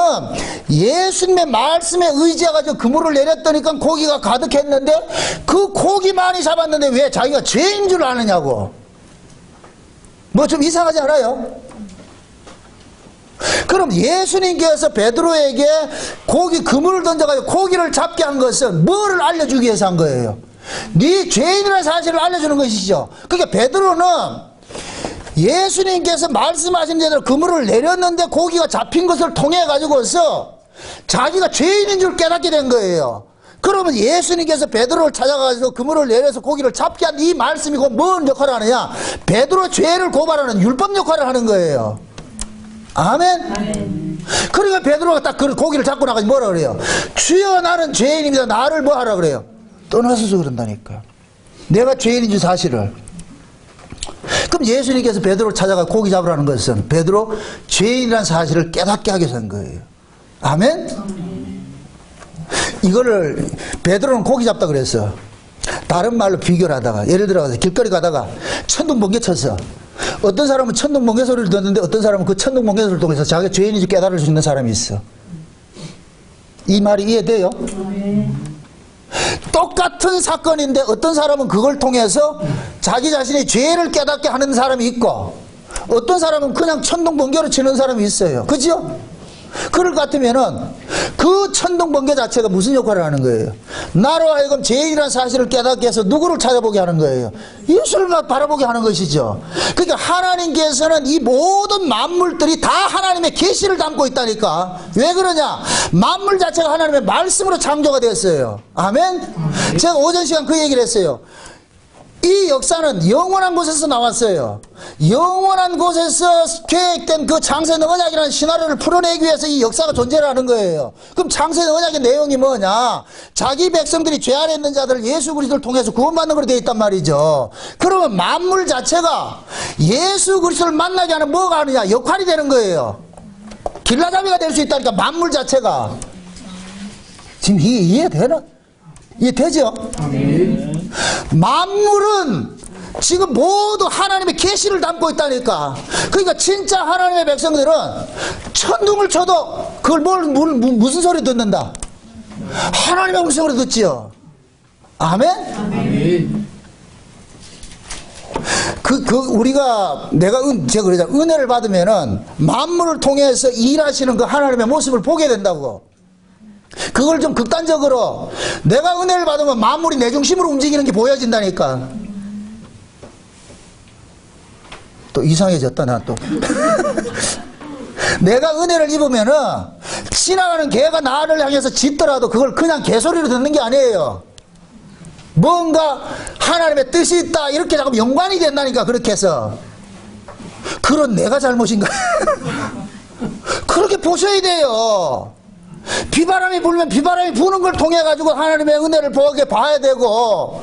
예수님의 말씀에 의지해가지고 그물을 내렸더니까 고기가 가득했는데 그 고기 많이 잡았는데 왜 자기가 죄인 줄 아느냐고. 뭐 좀 이상하지 않아요? 그럼 예수님께서 베드로에게 그물을 던져가지고 고기를 잡게 한 것은 뭐를 알려주기 위해서 한 거예요? 네 죄인이라는 사실을 알려주는 것이죠. 그러니까 베드로는 예수님께서 말씀하신 대로 그물을 내렸는데 고기가 잡힌 것을 통해 가지고서 자기가 죄인인 줄 깨닫게 된 거예요. 그러면 예수님께서 베드로를 찾아가서 그물을 내려서 고기를 잡게 한 이 말씀이 뭔 역할을 하느냐? 베드로 죄를 고발하는 율법 역할을 하는 거예요. 아멘? 그러니까 베드로가 딱 그 고기를 잡고 나가서 뭐라 그래요? 주여 나는 죄인입니다. 나를 뭐 하라 그래요? 떠나서서 그런다니까. 내가 죄인인 줄 사실을. 그럼 예수님께서 베드로를 찾아가 고기 잡으라는 것은 베드로 죄인이라는 사실을 깨닫게 하기 위해서 한 거예요. 아멘? 이거를 베드로는 고기 잡다 그랬어. 다른 말로 비교를 하다가 예를 들어서 길거리 가다가 천둥번개 쳤어. 어떤 사람은 천둥번개 소리를 듣는데 어떤 사람은 그 천둥번개 소리를 통해서 자기가 죄인인지 깨달을 수 있는 사람이 있어. 이 말이 이해돼요? 똑같은 사건인데 어떤 사람은 그걸 통해서 자기 자신의 죄를 깨닫게 하는 사람이 있고 어떤 사람은 그냥 천둥번개로 치는 사람이 있어요. 그죠? 그럴 것 같으면은 그 천둥번개 자체가 무슨 역할을 하는 거예요? 나로 하여금 죄인이라는 사실을 깨닫게 해서 누구를 찾아보게 하는 거예요? 예수를 바라보게 하는 것이죠. 그러니까 하나님께서는 이 모든 만물들이 다 하나님의 계시를 담고 있다니까. 왜 그러냐? 만물 자체가 하나님의 말씀으로 창조가 됐어요. 아멘? 제가 오전 시간 그 얘기를 했어요. 이 역사는 영원한 곳에서 나왔어요. 영원한 곳에서 계획된 그 창세는 언약이라는 시나리오를 풀어내기 위해서 이 역사가 존재하는 거예요. 그럼 창세는 언약의 내용이 뭐냐? 자기 백성들이 죄 아래 있는 자들을 예수 그리스도를 통해서 구원받는 걸로 되어 있단 말이죠. 그러면 만물 자체가 예수 그리스도를 만나게 하는 뭐가 하느냐? 역할이 되는 거예요. 길라잡이가 될 수 있다니까. 만물 자체가. 지금 이게 이해되나? 이해되죠? 만물은 지금 모두 하나님의 계시를 담고 있다니까. 그러니까 진짜 하나님의 백성들은 천둥을 쳐도 그걸 무슨 소리 듣는다? 하나님의 음성으로 듣지요. 아멘? 아멘. 제가 그러자 은혜를 받으면은 만물을 통해서 일하시는 그 하나님의 모습을 보게 된다고. 그걸 좀 극단적으로 내가 은혜를 받으면 만물이 내 중심으로 움직이는 게 보여진다니까. 또 이상해졌다 나 또. 내가 은혜를 입으면은 지나가는 개가 나를 향해서 짖더라도 그걸 그냥 개소리로 듣는 게 아니에요. 뭔가 하나님의 뜻이 있다 이렇게 자꾸 연관이 된다니까. 그렇게 해서 그런 내가 잘못인가? 그렇게 보셔야 돼요. 비바람이 불면 비바람이 부는 걸 통해 가지고 하나님의 은혜를 보게 봐야 되고.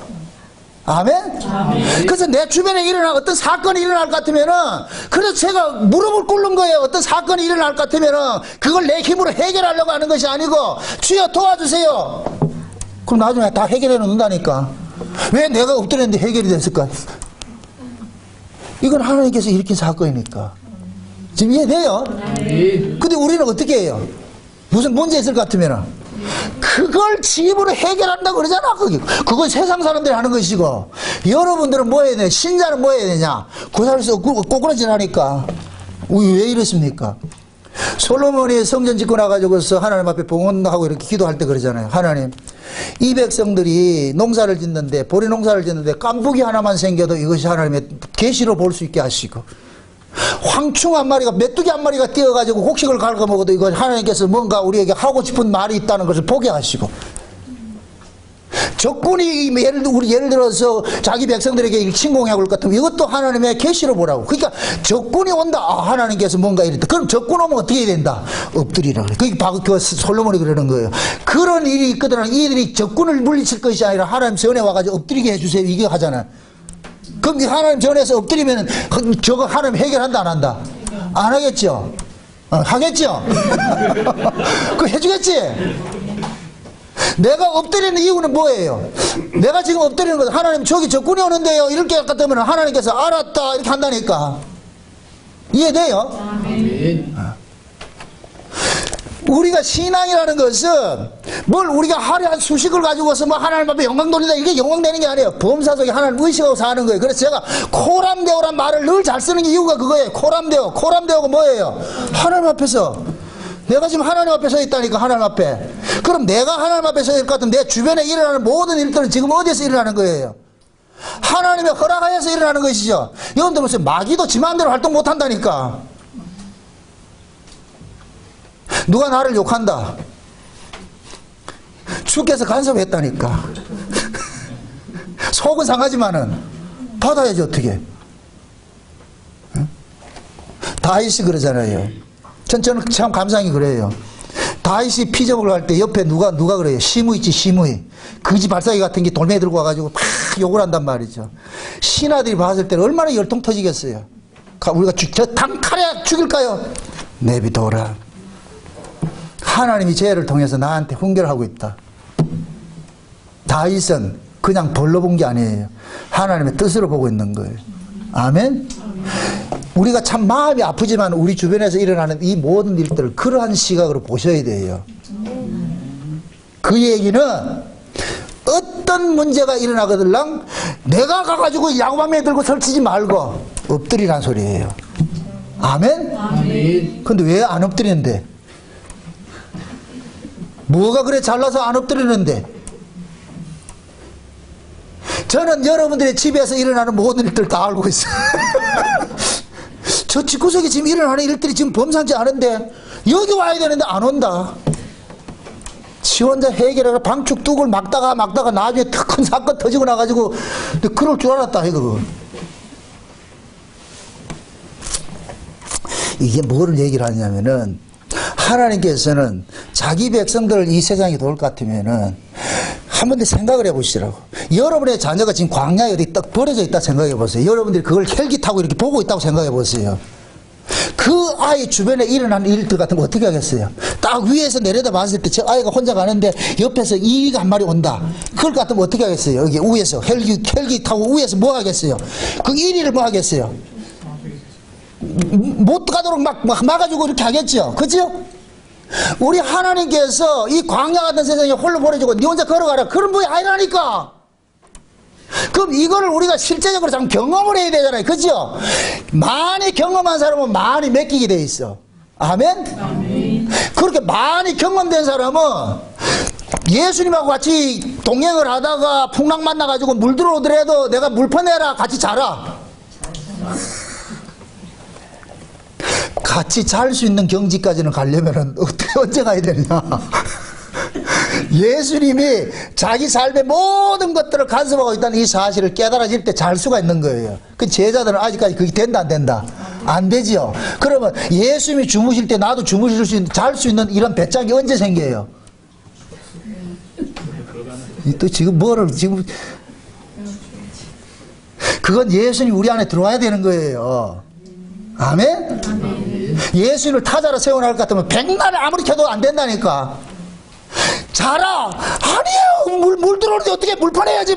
아멘? 아멘. 그래서 내 주변에 일어난 어떤 사건이 일어날 것 같으면은, 그래서 제가 무릎을 꿇는 거예요. 어떤 사건이 일어날 것 같으면은 그걸 내 힘으로 해결하려고 하는 것이 아니고 주여 도와주세요. 그럼 나중에 다 해결해 놓는다니까. 왜 내가 엎드렸는데 해결이 됐을까? 이건 하나님께서 일으킨 사건이니까. 지금 이해돼요? 근데 우리는 어떻게 해요? 무슨 문제 있을 것 같으면 그걸 집으로 해결한다고 그러잖아. 그건 세상 사람들이 하는 것이고, 여러분들은 뭐 해야 되냐? 신자는 뭐 해야 되냐? 고사리서 꼬꾸라지라니까. 왜 이렇습니까? 솔로몬이 성전 짓고 나가지고서 하나님 앞에 봉헌하고 이렇게 기도할 때 그러잖아요. 하나님, 이 백성들이 농사를 짓는데, 보리 농사를 짓는데 깐부기 하나만 생겨도 이것이 하나님의 계시로 볼 수 있게 하시고, 황충 한 마리가, 메뚜기 한 마리가 뛰어가지고 곡식을 갉아먹어도 이거 하나님께서 뭔가 우리에게 하고 싶은 말이 있다는 것을 보게 하시고, 적군이 예를 들어서 자기 백성들에게 침공해 올 것 같으면 이것도 하나님의 계시로 보라고. 그러니까 적군이 온다. 아, 하나님께서 뭔가 이랬다. 그럼 적군 오면 어떻게 해야 된다? 엎드리라 그래. 그게 바로 그 솔로몬이 그러는 거예요. 그런 일이 있거든. 이들이 적군을 물리칠 것이 아니라 하나님 전에 와가지고 엎드리게 해주세요. 이거 하잖아. 그럼 하나님 전에서 엎드리면 저거 하나님 해결한다 안 한다? 안 하겠죠? 하겠죠? 그거 해주겠지? 내가 엎드리는 이유는 뭐예요? 내가 지금 엎드리는 것은 하나님 저기 적군이 오는데요 이렇게 아까 뜨면 하나님께서 알았다 이렇게 한다니까. 이해돼요? 아멘. 우리가 신앙이라는 것은 뭘 우리가 하루에 한 수식을 가지고서 뭐 하나님 앞에 영광 돌린다 이게 영광 되는 게 아니에요. 범사 속에 하나님 의식하고 사는 거예요. 그래서 제가 코람데오란 말을 늘 잘 쓰는 이유가 그거예요. 코람데오. 코람데오가 뭐예요? 하나님 앞에서. 내가 지금 하나님 앞에 서 있다니까. 하나님 앞에. 그럼 내가 하나님 앞에 서 있을 것 같으면 내 주변에 일어나는 모든 일들은 지금 어디에서 일어나는 거예요? 하나님의 허락하에서 일어나는 것이죠. 여러분들 보세요. 마귀도 지 마음대로 활동 못한다니까. 누가 나를 욕한다. 주께서 간섭했다니까. 속은 상하지만은 받아야지 어떻게. 응? 다윗이 그러잖아요. 저는 참 감상이 그래요. 다윗이 피적을 할 때 옆에 누가 그래요. 시므이 있지 시므이. 거지 발사기 같은 게 돌멩이 들고 와가지고 막 욕을 한단 말이죠. 신하들이 봤을 때는 얼마나 열통 터지겠어요. 우리가 저 당칼에 죽일까요? 내비둬라. 하나님이 죄를 통해서 나한테 훈계하고 있다. 다윗은 그냥 벌로 본 게 아니에요. 하나님의 뜻으로 보고 있는 거예요. 아멘? 우리가 참 마음이 아프지만 우리 주변에서 일어나는 이 모든 일들을 그러한 시각으로 보셔야 돼요. 그 얘기는 어떤 문제가 일어나거들랑 내가 가가지고 야구방망이 들고 설치지 말고 엎드리란 소리예요. 아멘? 아멘. 근데 왜 안 엎드리는데? 뭐가 그래 잘나서 안 엎드리는데? 저는 여러분들의 집에서 일어나는 모든 일들 다 알고 있어요. 저 집구석에 지금 일어나는 일들이 지금 범상치 않은데 여기 와야 되는데 안 온다. 지 혼자 해결하라 방축 뚝을 막다가 나중에 더 큰 사건 터지고 나가지고 그럴 줄 알았다 이거. 이게 뭐를 얘기를 하냐면은 하나님께서는 자기 백성들을 이 세상에 도울 것 같으면은 한 번 더 생각을 해보시라고. 여러분의 자녀가 지금 광야에 어디 딱 버려져 있다 생각해 보세요. 여러분들이 그걸 헬기 타고 이렇게 보고 있다고 생각해 보세요. 그 아이 주변에 일어나는 일들 같은 거 어떻게 하겠어요? 딱 위에서 내려다 봤을 때 저 아이가 혼자 가는데 옆에서 이가 한 마리 온다. 그걸 같으면 어떻게 하겠어요? 여기 위에서 헬기 타고 위에서 뭐 하겠어요? 그 1위를 뭐 하겠어요? 못 가도록 막아주고 이렇게 하겠죠. 그죠? 우리 하나님께서 이 광야 같은 세상에 홀로 보내주고 니 혼자 걸어가라. 그런 분이 아니라니까. 그럼 이거를 우리가 실제적으로 참 경험을 해야 되잖아요. 그죠? 많이 경험한 사람은 많이 맡기게 돼 있어. 아멘? 아멘. 그렇게 많이 경험된 사람은 예수님하고 같이 동행을 하다가 풍랑 만나가지고 물 들어오더라도 내가 물 퍼내라 같이 자라. 같이 잘 수 있는 경지까지는 가려면 어떻게 언제 가야 되느냐. 예수님이 자기 삶의 모든 것들을 간섭하고 있다는 이 사실을 깨달아질 때 잘 수가 있는 거예요. 그 제자들은 아직까지 그게 된다 안 된다? 안 되지요. 그러면 예수님이 주무실 때 나도 주무실 수 있는 잘 수 있는 이런 배짱이 언제 생겨요? 또 지금 뭐를 지금 그건 예수님이 우리 안에 들어와야 되는 거예요. 아멘? 예수님을 타자로 세워놓을 것 같으면 백날을 아무리 켜도 안 된다니까. 자라. 아니에요. 물 들어오는데 어떻게 물 퍼내야지.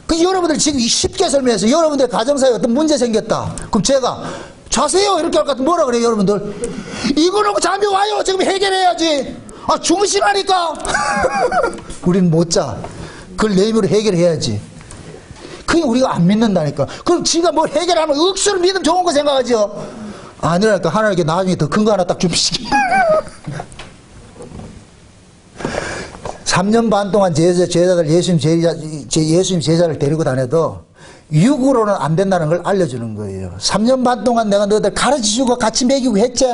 그 여러분들 지금 쉽게 설명해서 여러분들 가정사에 어떤 문제 생겼다. 그럼 제가 자세요 이렇게 할 것 같으면 뭐라 그래요 여러분들? 이거 놓고 잠이 와요. 지금 해결해야지. 아 주무시라니까. 우리는 못 자. 그걸 내 힘으로 해결해야지. 그게 우리가 안 믿는다니까. 그럼 지가 뭘 해결하면 억수로 믿으면 좋은 거 생각하죠. 아니라니까. 하나님께 나중에 더 큰 거 하나 딱 주시기. 3년 반 동안 제자들 예수님 제자를 데리고 다녀도 육으로는 안 된다는 걸 알려주는 거예요. 3년 반 동안 내가 너희들 가르치주고 같이 먹이고 했지?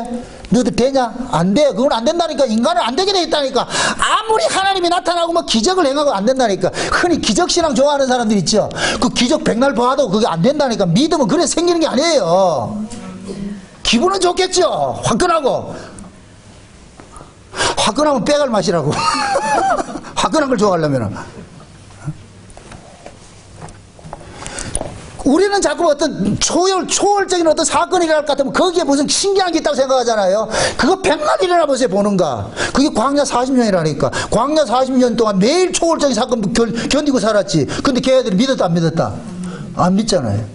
너희들 되냐? 안 돼. 그건 안 된다니까. 인간은 안 되게 돼 있다니까. 아무리 하나님이 나타나고 뭐 기적을 행하고 안 된다니까. 흔히 기적신앙 좋아하는 사람들 있죠. 그 기적 백날 봐도 그게 안 된다니까. 믿음은 그래 생기는 게 아니에요. 기분은 좋겠죠. 화끈하고. 화끈하면 빼갈 맛이라고. 화끈한 걸 좋아하려면. 우리는 자꾸 어떤 초월적인 어떤 사건이 일어날 것 같으면 거기에 무슨 신기한 게 있다고 생각하잖아요. 그거 100만 일어나 보세요, 보는가. 그게 광야 40년이라니까. 광야 40년 동안 매일 초월적인 사건 견디고 살았지. 근데 걔네들이 믿었다, 안 믿었다? 안 믿잖아요.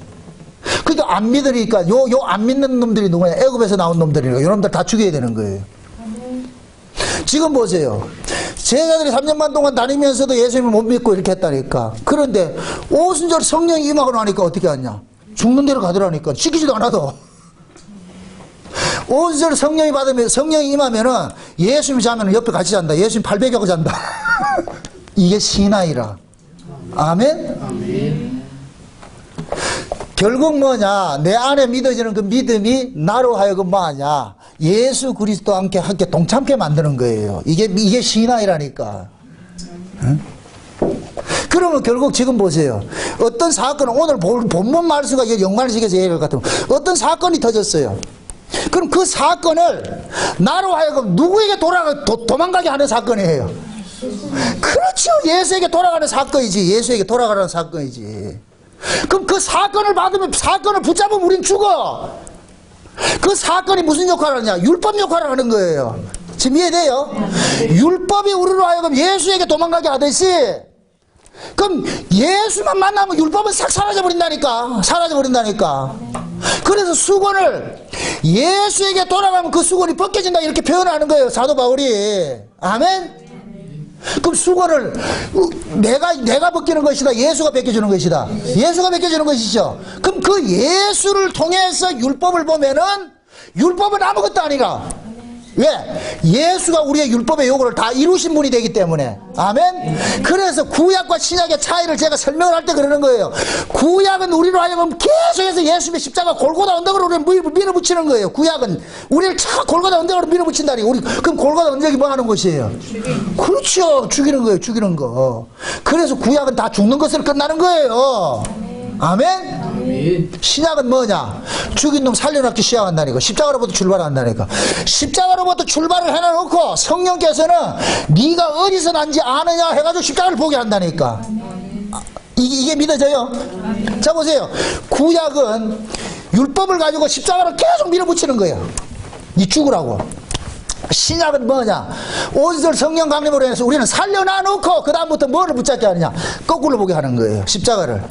그러니까 안 믿으니까 요 안 믿는 놈들이 누구냐? 애굽에서 나온 놈들이니까. 요 놈들 다 죽여야 되는 거예요. 지금 보세요. 제자들이 3년 반 동안 다니면서도 예수님을 못 믿고 이렇게 했다니까. 그런데 오순절 성령이 임하고 나니까 어떻게 하냐? 죽는 대로 가더라니까. 시키지도 않아도. 오순절 성령이 임하면은 예수님이 자면 옆에 같이 잔다. 예수님 팔베개하고 잔다. 이게 신앙이라. 아멘? 아멘. 결국 뭐냐? 내 안에 믿어지는 그 믿음이 나로 하여금 뭐하냐? 예수 그리스도와 함께 동참케 만드는 거예요. 이게 신앙이라니까. 응? 그러면 결국 지금 보세요. 어떤 사건은 오늘 본문 말씀과 연관시켜서 얘기할 것 같으면 어떤 사건이 터졌어요. 그럼 그 사건을 나로 하여금 누구에게 도망가게 하는 사건이에요. 그렇죠. 예수에게 돌아가는 사건이지. 예수에게 돌아가는 사건이지. 그럼 그 사건을 붙잡으면 우린 죽어. 그 사건이 무슨 역할을 하냐? 율법 역할을 하는 거예요. 지금 이해돼요? 율법이 우리로 하여금 예수에게 도망가게 하듯이, 그럼 예수만 만나면 율법은 싹 사라져버린다니까. 그래서 수건을 예수에게 돌아가면 그 수건이 벗겨진다 이렇게 표현하는 거예요, 사도 바울이. 아멘? 그럼 수건을 내가 벗기는 것이다, 예수가 벗겨주는 것이다? 예수가 벗겨주는 것이죠. 그럼 그 예수를 통해서 율법을 보면은 율법은 아무것도 아니라, 왜? 예수가 우리의 율법의 요구를 다 이루신 분이 되기 때문에. 아멘? 그래서 구약과 신약의 차이를 제가 설명을 할 때 그러는 거예요. 구약은 우리로 하여금 계속해서 예수님의 십자가 골고다 언덕으로 우리를 밀어붙이는 거예요. 구약은 우리를 차 골고다 언덕으로 밀어붙인다니. 그럼 골고다 언덕이 뭐 하는 것이에요? 그렇죠. 죽이는 거예요. 죽이는 거. 그래서 구약은 다 죽는 것으로 끝나는 거예요. 아멘? 아멘. 신약은 뭐냐? 죽인 놈 살려놓기 시작한다니까. 십자가로부터 출발한다니까. 십자가로부터 출발을 해놔놓고 성령께서는 네가 어디서 난지 아느냐 해가지고 십자가를 보게 한다니까. 이게 믿어져요? 자 보세요. 구약은 율법을 가지고 십자가를 계속 밀어붙이는 거예요. 니 죽으라고. 신약은 뭐냐? 오순절 성령 강림으로 해서 우리는 살려놔놓고 그 다음부터 뭐를 붙잡게 하느냐? 거꾸로 보게 하는 거예요. 십자가를.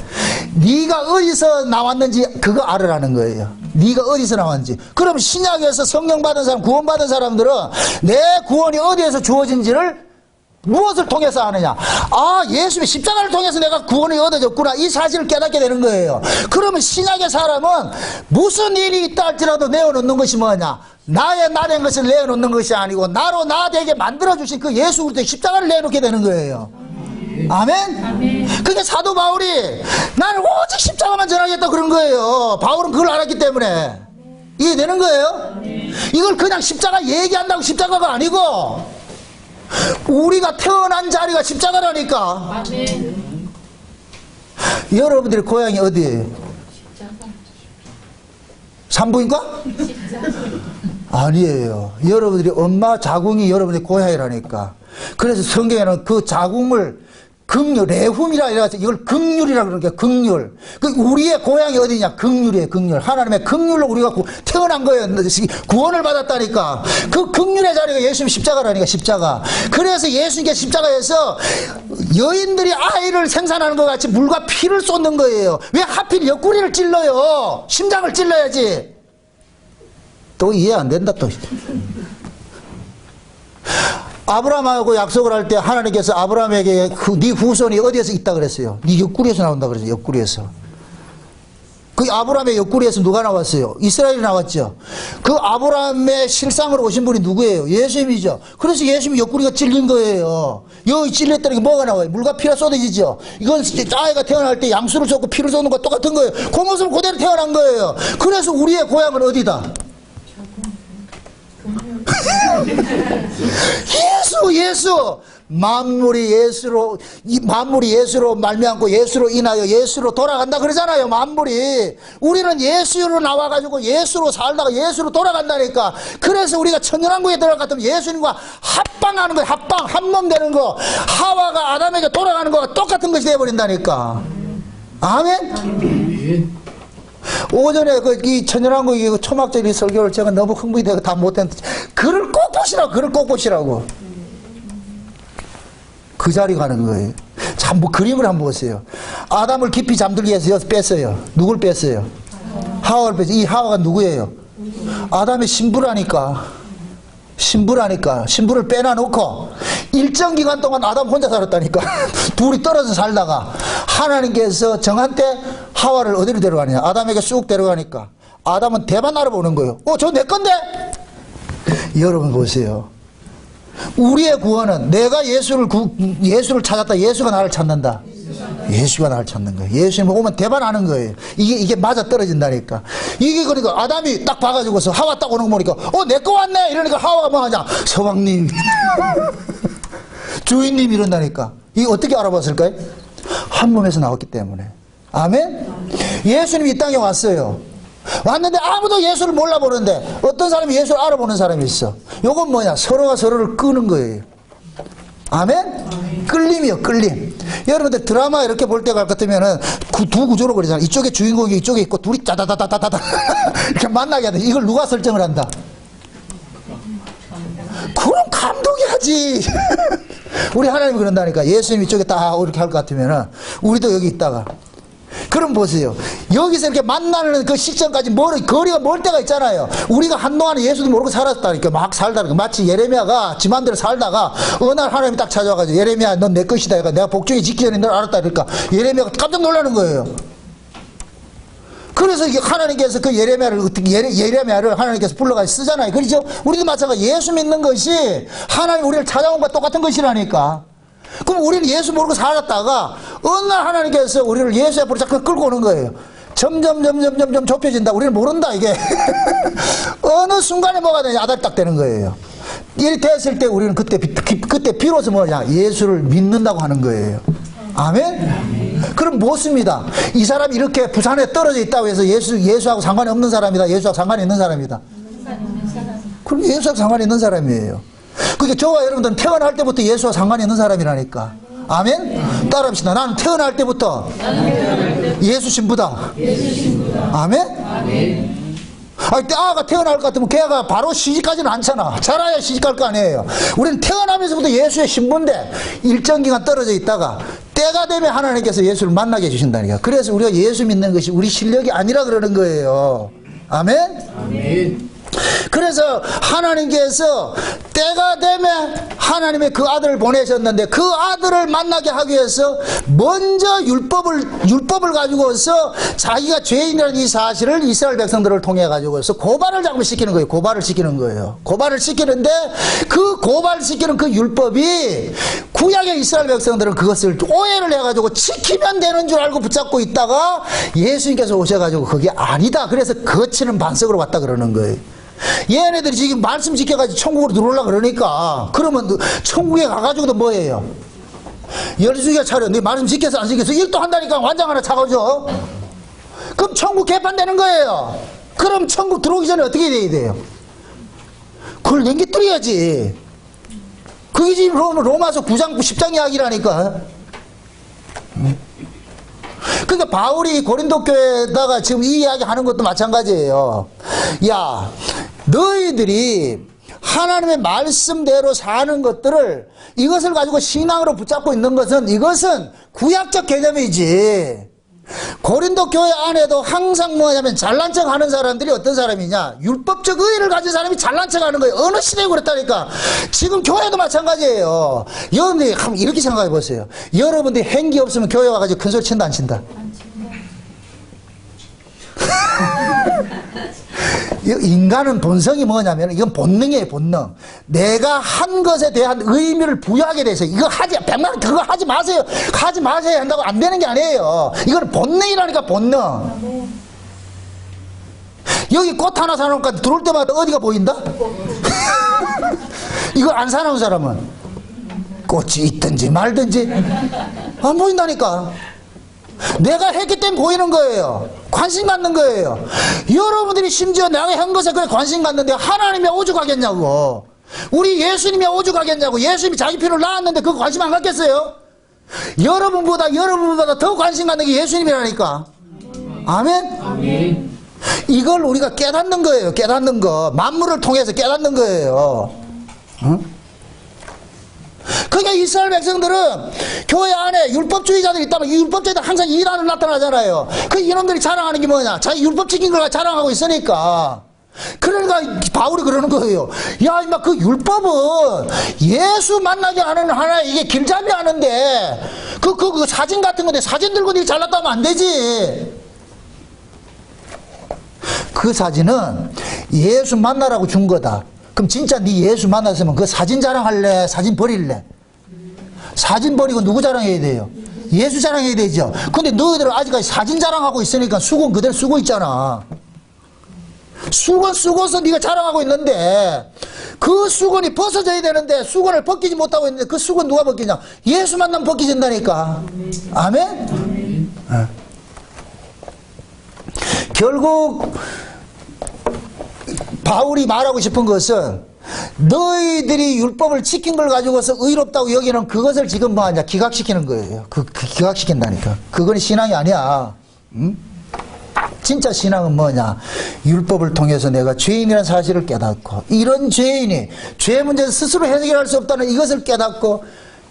네가 어디서 나왔는지 그거 알으라는 거예요. 네가 어디서 나왔는지. 그럼 신약에서 성령 받은 사람, 구원 받은 사람들은 내 구원이 어디에서 주어진지를 무엇을 통해서 아느냐? 아, 예수의 십자가를 통해서 내가 구원이 얻어졌구나. 이 사실을 깨닫게 되는 거예요. 그러면 신약의 사람은 무슨 일이 있다 할지라도 내어놓는 것이 뭐냐? 나의 나된 것을 내어놓는 것이 아니고 나로 나 되게 만들어주신 그 예수 그리스도의 십자가를 내놓게 되는 거예요. 아멘? 아멘. 그게 사도 바울이 나는 오직 십자가만 전하겠다 그런 거예요. 바울은 그걸 알았기 때문에. 이해되는 거예요? 이걸 그냥 십자가 얘기한다고 십자가가 아니고 우리가 태어난 자리가 십자가라니까. 아멘. 여러분들의 고향이 어디예요? 산부인과? 아니에요. 여러분들이 엄마 자궁이 여러분의 고향이라니까. 그래서 성경에는 그 자궁을 극률, 레훔이라 이래서 이걸 극률이라 그러니까 극률. 그 우리의 고향이 어디냐? 극률이에요, 극률. 하나님의 극률로 우리가 태어난 거예요. 구원을 받았다니까. 그 극률의 자리가 예수님 십자가라니까, 십자가. 그래서 예수님께 십자가에서 여인들이 아이를 생산하는 것 같이 물과 피를 쏟는 거예요. 왜 하필 옆구리를 찔러요? 심장을 찔러야지. 또 이해 안 된다, 또. 아브라함하고 약속을 할 때 하나님께서 아브라함에게 네 후손이 어디에서 있다 그랬어요? 네 옆구리에서 나온다 그랬어요. 옆구리에서. 그 아브라함의 옆구리에서 누가 나왔어요? 이스라엘이 나왔죠. 그 아브라함의 실상으로 오신 분이 누구예요? 예수님이죠. 그래서 예수님이 옆구리가 찔린 거예요. 여기 찔렸다는 게 뭐가 나와요? 물과 피가 쏟아지죠. 이건 아이가 태어날 때 양수를 쏟고 피를 쏟는 거 똑같은 거예요. 그 모습을 그대로 태어난 거예요. 그래서 우리의 고향은 어디다? 예수 만물이 예수로 말미암고 예수로 인하여 예수로 돌아간다 그러잖아요. 만물이. 우리는 예수로 나와가지고 예수로 살다가 예수로 돌아간다니까. 그래서 우리가 천연왕국에 들어갔다면 예수님과 합방하는 거예요. 합방, 한 몸 되는 거. 하와가 아담에게 돌아가는 거가 똑같은 것이 되어버린다니까. 아멘? 오전에 이 천연왕국 초막절이 설교를 제가 너무 흥분이 되고 다 못했는데, 글을 꼭 보시라고, 글을 꼭 보시라고. 그 자리 가는 거예요. 참, 그림을 한번 보세요. 아담을 깊이 잠들게 해서 여기서 뺐어요. 누굴 뺐어요? 하와를 뺐어요. 이 하와가 누구예요? 아담의 신부라니까. 신부를 빼놔놓고 일정 기간 동안 아담 혼자 살았다니까. 둘이 떨어져 살다가 하나님께서 정한 때 하와를 어디로 데려가느냐, 아담에게 쑥 데려가니까 아담은 대만 알아보는 거예요. 저 내 건데. 여러분 보세요. 우리의 구원은 내가 예수를 찾았다, 예수가 나를 찾는다. 예수가 나를 찾는 거예요. 예수님 오면 대반하는 거예요. 이게 맞아 떨어진다니까. 이게 그러니까 아담이 딱 봐가지고서 하와 딱 오는 거 보니까 내 거 왔네 이러니까 하와가 뭐 하냐, 서방님 주인님 이런다니까. 이게 어떻게 알아봤을까요? 한 몸에서 나왔기 때문에. 아멘? 예수님이 이 땅에 왔어요. 왔는데 아무도 예수를 몰라보는데 어떤 사람이 예수를 알아보는 사람이 있어. 요건 뭐냐, 서로가 서로를 끄는 거예요. 아멘? 끌림이요, 끌림. 여러분들 드라마 이렇게 볼 때 같으면은 두 구조로 그러잖아요. 이쪽에 주인공이 이쪽에 있고 둘이 짜다다다다다 이렇게 만나게 하는데 이걸 누가 설정을 한다? 그럼 감독이 하지. 우리 하나님이 그런다니까. 예수님 이쪽에 딱 이렇게 할 것 같으면은 우리도 여기 있다가, 그럼 보세요. 여기서 이렇게 만나는 그 시점까지 거리가 멀 때가 있잖아요. 우리가 한동안에 예수도 모르고 살았다니까. 막 살다니까. 마치 예레미야가 지 맘대로 살다가 어느 날 하나님이 딱 찾아와가지고 예레미야 넌 내 것이다. 그러니까 내가 복종이 지키기 전에 널 알았다. 그러니까 예레미야가 깜짝 놀라는 거예요. 그래서 이게 하나님께서 그 예레미야를 하나님께서 불러가지고 쓰잖아요. 그렇죠? 우리도 마찬가지. 예수 믿는 것이 하나님 우리를 찾아온 것과 똑같은 것이라니까. 그럼 우리는 예수 모르고 살았다가 어느 날 하나님께서 우리를 예수 앞으로 자꾸 끌고 오는 거예요. 점점 좁혀진다. 우리는 모른다 이게. 어느 순간에 뭐가 되냐, 아달딱 되는 거예요. 일이 됐을 때 우리는 그때 비로소 뭐냐, 예수를 믿는다고 하는 거예요. 아멘? 그럼 묻습니다. 이 사람이 이렇게 부산에 떨어져 있다고 해서 예수하고 상관이 없는 사람이다, 예수하고 상관이 있는 사람이다? 그럼 예수하고 상관이 있는 사람이에요. 그러니까 저와 여러분들은 태어날 때부터 예수와 상관이 있는 사람이라니까. 아멘? 따라합시다. 나는 태어날 때부터 예수 신부다. 아멘? 아가 태어날 것 같으면 걔가 바로 시집가지는 않잖아. 자라야 시집갈 거 아니에요. 우리는 태어나면서부터 예수의 신부인데 일정 기간 떨어져 있다가 때가 되면 하나님께서 예수를 만나게 해주신다니까. 그래서 우리가 예수 믿는 것이 우리 실력이 아니라 그러는 거예요. 아멘? 그래서 하나님께서 때가 되면 하나님의 그 아들을 보내셨는데 그 아들을 만나게 하기 위해서 먼저 율법을 가지고서 자기가 죄인이라는 이 사실을 이스라엘 백성들을 통해 가지고서 고발을 자꾸 시키는 거예요. 고발을 시키는 거예요. 고발을 시키는데 그 고발시키는 그 율법이 구약의 이스라엘 백성들은 그것을 오해를 해가지고 지키면 되는 줄 알고 붙잡고 있다가 예수님께서 오셔가지고 그게 아니다. 그래서 거치는 반석으로 왔다 그러는 거예요. 얘네들이 지금 말씀 지켜가지고 천국으로 들어오려고 그러니까, 그러면 천국에 가가지고도 뭐예요? 열두개 차려. 네 말씀 지켜서 안 지켜서 일도 한다니까 완장 하나 차가죠. 그럼 천국 개판되는 거예요. 그럼 천국 들어오기 전에 어떻게 돼야 돼요? 그걸 넘겨뜨려야지. 그게 지금 로마서 9장 10장 이야기라니까. 그러니까 바울이 고린도 교회에다가 지금 이 이야기 하는 것도 마찬가지예요. 야, 너희들이 하나님의 말씀대로 사는 것들을, 이것을 가지고 신앙으로 붙잡고 있는 것은, 이것은 구약적 개념이지. 고린도 교회 안에도 항상 뭐냐면 잘난 척 하는 사람들이 어떤 사람이냐, 율법적 의의를 가진 사람이 잘난 척 하는 거예요. 어느 시대에 그랬다니까. 지금 교회도 마찬가지예요. 여러분들이 한번 이렇게 생각해 보세요. 여러분들이 행기 없으면 교회 와가지고 큰 소리 친다 안 친다? 인간은 본성이 뭐냐면 이건 본능이에요. 본능. 내가 한 것에 대한 의미를 부여하게 돼서 이거 백만 그거 하지 마세요. 하지 마세요 한다고 안 되는 게 아니에요. 이건 본능이라니까. 본능. 여기 꽃 하나 사놓으니까 들어올 때마다 어디가 보인다? 이거 안 사놓은 사람은 꽃이 있든지 말든지 안 보인다니까. 내가 했기 때문에 보이는 거예요. 관심 갖는 거예요. 여러분들이 심지어 내가 한 것에 그래 관심 갖는데 하나님이 오죽하겠냐고. 우리 예수님이 오죽하겠냐고. 예수님이 자기 피를 낳았는데 그거 관심 안 갖겠어요? 여러분보다 더 관심 갖는 게 예수님이라니까. 아멘? 아멘. 이걸 우리가 깨닫는 거예요. 깨닫는 거. 만물을 통해서 깨닫는 거예요. 응? 그러니까 이스라엘 백성들은 교회 안에 율법주의자들이 있다면 이 율법주의자들 항상 이란으로 나타나잖아요. 그 이놈들이 자랑하는 게 뭐냐? 자기 율법 지킨 걸 자랑하고 있으니까. 그러니까 바울이 그러는 거예요. 야, 임마, 그 율법은 예수 만나게 하는 하나의 이게 길잡이 하는데, 그 사진 같은 건데, 사진 들고 니 잘났다 하면 안 되지. 그 사진은 예수 만나라고 준 거다. 그럼 진짜 네 예수 만났으면 그 사진 자랑할래? 사진 버릴래? 사진 버리고 누구 자랑해야 돼요? 예수 자랑해야 되죠. 근데 너희들은 아직까지 사진 자랑하고 있으니까 수건 그대로 쓰고 있잖아. 수건 쓰고서 네가 자랑하고 있는데 그 수건이 벗어져야 되는데 수건을 벗기지 못하고 있는데 그 수건 누가 벗기냐? 예수 만나면 벗기진다니까. 아멘? 결국 바울이 말하고 싶은 것은 너희들이 율법을 지킨 걸 가지고서 의롭다고 여기는 그것을 지금 뭐하냐? 기각시키는 거예요. 기각시킨다니까. 그건 신앙이 아니야. 응? 진짜 신앙은 뭐냐? 율법을 통해서 내가 죄인이라는 사실을 깨닫고 이런 죄인이 죄 문제를 스스로 해결할 수 없다는 이것을 깨닫고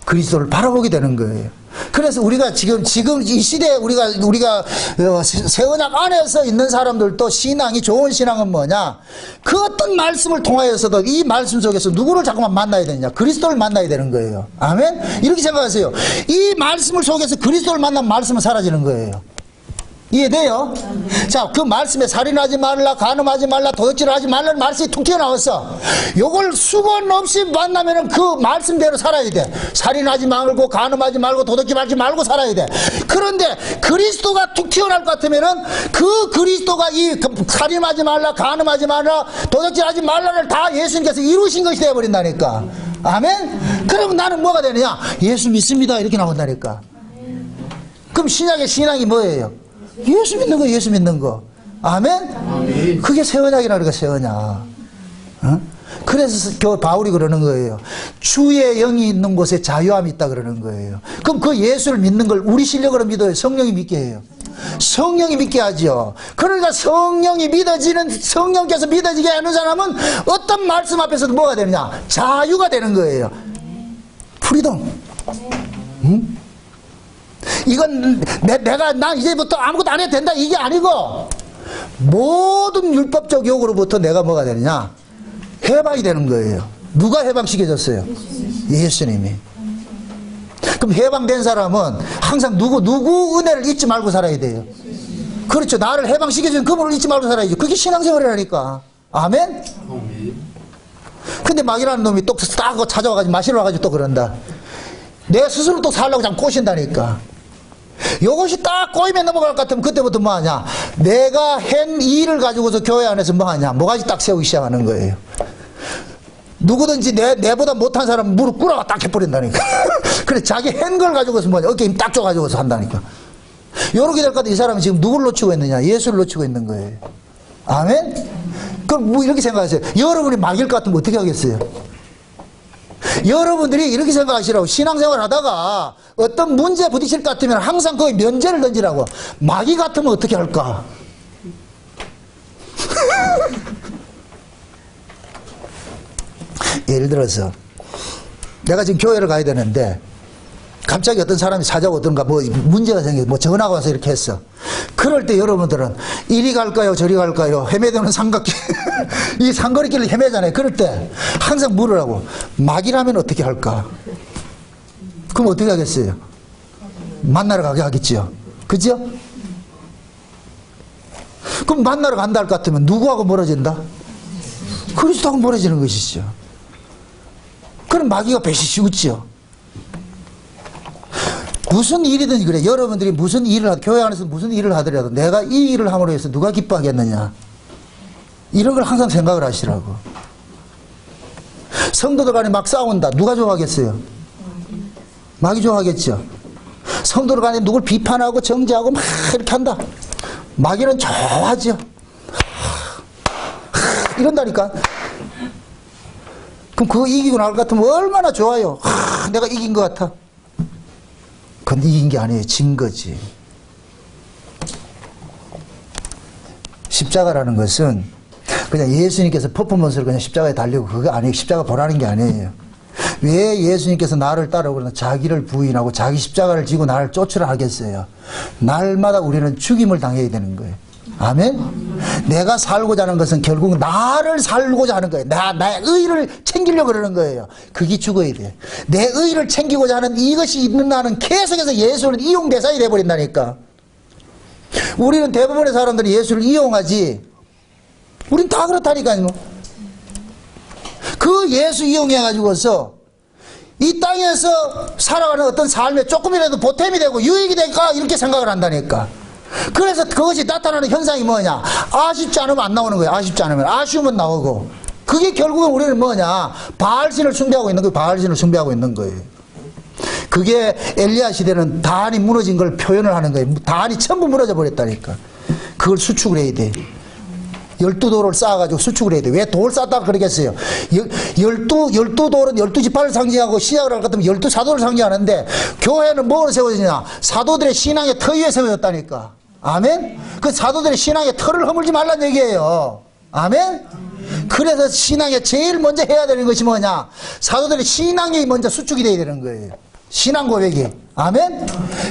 그리스도를 바라보게 되는 거예요. 그래서 우리가 지금 이 시대에 우리가 새 언약 안에서 있는 사람들도 신앙이 좋은 신앙은 뭐냐? 그 어떤 말씀을 통하여서도 이 말씀 속에서 누구를 자꾸만 만나야 되느냐? 그리스도를 만나야 되는 거예요. 아멘? 이렇게 생각하세요. 이 말씀을 속에서 그리스도를 만나면 말씀은 사라지는 거예요. 이해돼요? 자, 그 말씀에 살인하지 말라, 간음하지 말라, 도둑질하지 말라는 말씀이 툭 튀어나왔어. 요걸 수건 없이 만나면은 그 말씀대로 살아야 돼. 살인하지 말고, 간음하지 말고, 도둑질하지 말고 살아야 돼. 그런데 그리스도가 툭 튀어나올 것 같으면은 그 그리스도가 이 살인하지 말라, 간음하지 말라, 도둑질하지 말라를 다 예수님께서 이루신 것이 되어버린다니까. 아멘? 그러면 나는 뭐가 되느냐? 예수 믿습니다. 이렇게 나온다니까. 그럼 신약의 신앙이 뭐예요? 예수 믿는 거, 예수 믿는 거. 아멘? 아멘. 그게 새 언약이라 그래, 새 언약. 어? 그래서 바울이 그러는 거예요. 주의 영이 있는 곳에 자유함이 있다 그러는 거예요. 그럼 그 예수를 믿는 걸 우리 실력으로 믿어요? 성령이 믿게 해요? 성령이 믿게 하죠. 그러니까 성령께서 믿어지게 하는 사람은 어떤 말씀 앞에서도 뭐가 되느냐? 자유가 되는 거예요. 프리덤. 응? 이건 나 이제부터 아무것도 안 해도 된다 이게 아니고 모든 율법적 요구로부터 내가 뭐가 되느냐? 해방이 되는 거예요. 누가 해방시켜줬어요? 예수님이. 그럼 해방된 사람은 항상 누구 은혜를 잊지 말고 살아야 돼요. 그렇죠. 나를 해방시켜준 그분을 잊지 말고 살아야죠. 그게 신앙생활이라니까. 아멘? 근데 마귀라는 놈이 또 딱 찾아와가지고 마시러 와가지고 또 그런다. 내 스스로 또 살려고 자꾸 꼬신다니까. 이것이 딱 꼬임에 넘어갈 것 같으면 그때부터 뭐하냐? 내가 한 일을 가지고서 교회 안에서 뭐하냐? 뭐가지 딱 세우기 시작하는 거예요. 누구든지 내보다 못한 사람은 무릎 꿇어가 딱 해버린다니까. 그래, 자기 한 걸 가지고서 뭐냐? 어깨 힘 딱 줘가지고서 한다니까. 요렇게 될 것 같아. 이 사람은 지금 누굴 놓치고 있느냐? 예수를 놓치고 있는 거예요. 아멘? 그럼 뭐 이렇게 생각하세요. 여러분이 마귀일 것 같으면 어떻게 하겠어요? 여러분들이 이렇게 생각하시라고. 신앙생활 하다가 어떤 문제에 부딪힐 것 같으면 항상 거기 면제를 던지라고. 마귀 같으면 어떻게 할까? 예를 들어서 내가 지금 교회를 가야 되는데 갑자기 어떤 사람이 찾아오든가 뭐 문제가 생겨서 뭐 전화가 와서 이렇게 했어. 그럴 때 여러분들은 이리 갈까요 저리 갈까요? 헤매되는 삼각길 이 삼거리길을 헤매잖아요. 그럴 때 항상 물으라고. 마귀라면 어떻게 할까? 그럼 어떻게 하겠어요? 만나러 가게 하겠죠. 그죠? 그럼 만나러 간다 할 것 같으면 누구하고 멀어진다? 그리스도하고 멀어지는 것이죠. 그럼 마귀가 배시시 웃죠. 무슨 일이든지 그래. 여러분들이 무슨 일을 교회 안에서 무슨 일을 하더라도 내가 이 일을 함으로 해서 누가 기뻐하겠느냐, 이런 걸 항상 생각을 하시라고. 성도들 간에 막 싸운다. 누가 좋아하겠어요? 마귀 좋아하겠죠. 성도들 간에 누굴 비판하고 정죄하고 막 이렇게 한다. 마귀는 좋아하죠. 이런다니까. 그럼 그거 이기고 나올 것 같으면 얼마나 좋아요. 내가 이긴 것 같아. 그건 이긴 게 아니에요. 진 거지. 십자가라는 것은 그냥 예수님께서 퍼포먼스를 그냥 십자가에 달리고 그거 아니에요. 십자가 보라는 게 아니에요. 왜 예수님께서 나를 따르고 자기를 부인하고 자기 십자가를 지고 나를 쫓으라 하겠어요? 날마다 우리는 죽임을 당해야 되는 거예요. 아멘? 내가 살고자 하는 것은 결국 나를 살고자 하는 거예요. 나의 의를 챙기려고 그러는 거예요. 그게 죽어야 돼. 내 의를 챙기고자 하는 이것이 있는 나는 계속해서 예수는 이용대상이 돼버린다니까. 우리는 대부분의 사람들이 예수를 이용하지. 우린 다 그렇다니까요. 그 예수 이용해가지고서 이 땅에서 살아가는 어떤 삶에 조금이라도 보탬이 되고 유익이 될까 이렇게 생각을 한다니까. 그래서 그것이 나타나는 현상이 뭐냐, 아쉽지 않으면 안 나오는 거예요. 아쉽지 않으면, 아쉬우면 나오고. 그게 결국은 우리는 뭐냐, 바알신을 숭배하고 있는 거예요. 바알신을 숭배하고 있는 거예요. 그게 엘리야 시대는 단이 무너진 걸 표현을 하는 거예요. 단이 전부 무너져 버렸다니까. 그걸 수축을 해야 돼. 12돌을 쌓아가지고 수축을 해야 돼. 왜 돌 쌓다가 그러겠어요? 12돌은 12지파를 상징하고 신약을 할 것 같으면 12사도를 상징하는데 교회는 뭐로 세워지냐? 사도들의 신앙의 터 위에 세워졌다니까. 아멘? 그 사도들의 신앙의 터를 허물지 말란 얘기예요. 아멘? 그래서 신앙에 제일 먼저 해야 되는 것이 뭐냐? 사도들의 신앙이 먼저 수축이 돼야 되는 거예요. 신앙 고백이. 아멘?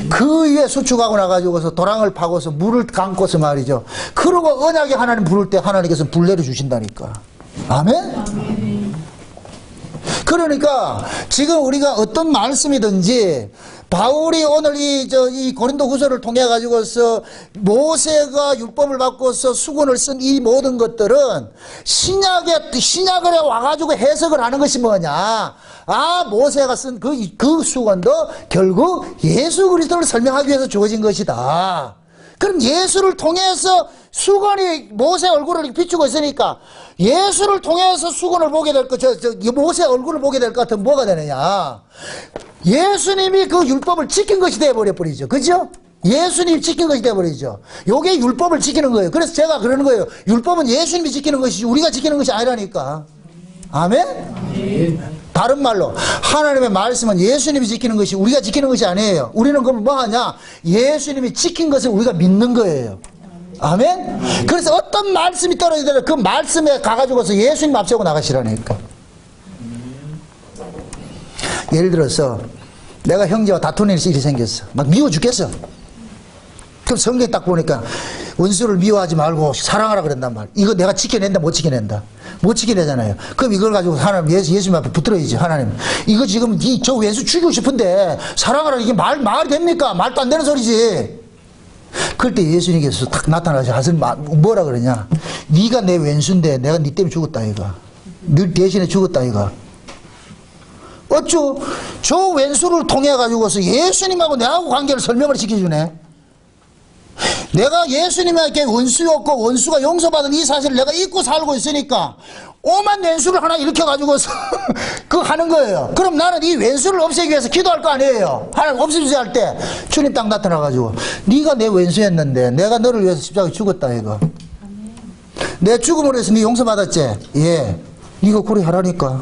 그 위에 수축하고 나가지고서 도랑을 파고서 물을 감고서 말이죠. 그러고 언약의 하나님 부를 때 하나님께서 불 내려주신다니까. 아멘? 그러니까 지금 우리가 어떤 말씀이든지 바울이 오늘 이 고린도 후서를 통해 가지고서 모세가 율법을 받고서 수건을 쓴 이 모든 것들은 신약을 와가지고 해석을 하는 것이 뭐냐. 모세가 쓴 그 수건도 결국 예수 그리스도를 설명하기 위해서 주어진 것이다. 그럼 예수를 통해서 수건이 모세 얼굴을 비추고 있으니까 예수를 통해서 수건을 보게 될 것, 모세 얼굴을 보게 될 것 같으면 뭐가 되느냐. 예수님이 그 율법을 지킨 것이 되어버려버리죠. 그죠? 예수님이 지킨 것이 되어버리죠. 요게 율법을 지키는 거예요. 그래서 제가 그러는 거예요. 율법은 예수님이 지키는 것이지 우리가 지키는 것이 아니라니까. 아멘? 다른 말로 하나님의 말씀은 예수님이 지키는 것이 우리가 지키는 것이 아니에요. 우리는 그럼 뭐 하냐? 예수님이 지킨 것을 우리가 믿는 거예요. 아멘? 그래서 어떤 말씀이 떨어지더라도 그 말씀에 가가지고서 예수님 앞세우고 나가시라니까. 예를 들어서 내가 형제와 다투는 일이 생겼어. 막 미워 죽겠어. 그럼 성경 딱 보니까 원수를 미워하지 말고 사랑하라 그런단 말. 이거 내가 지켜낸다 못 지켜낸다. 못 지켜내잖아요. 그럼 이걸 가지고 하나님 예수님 앞에 붙들어야지. 하나님 이거 지금 저 원수 죽이고 싶은데 사랑하라 이게 말이 됩니까? 말도 안 되는 소리지. 그럴 때 예수님께서 딱 나타나서 뭐라 그러냐. 네가 내 왼수인데 내가 네 때문에 죽었다 이거. 네 대신에 죽었다 이거. 어쩌 저 왼수를 통해 가지고서 예수님하고 내하고 관계를 설명을 시켜주네. 내가 예수님에게 원수였고 원수가 용서받은 이 사실을 내가 잊고 살고 있으니까 오만 왼수를 하나 일으켜가지고서 그거 하는 거예요. 그럼 나는 이 왼수를 없애기 위해서 기도할 거 아니에요. 하나님 없애주세요 할 때 주님 딱 나타나가지고 네가 내 왼수였는데 내가 너를 위해서 십자가에 죽었다 이거. 내 죽음으로 해서 네 용서받았지? 예. 네가 그래 하라니까.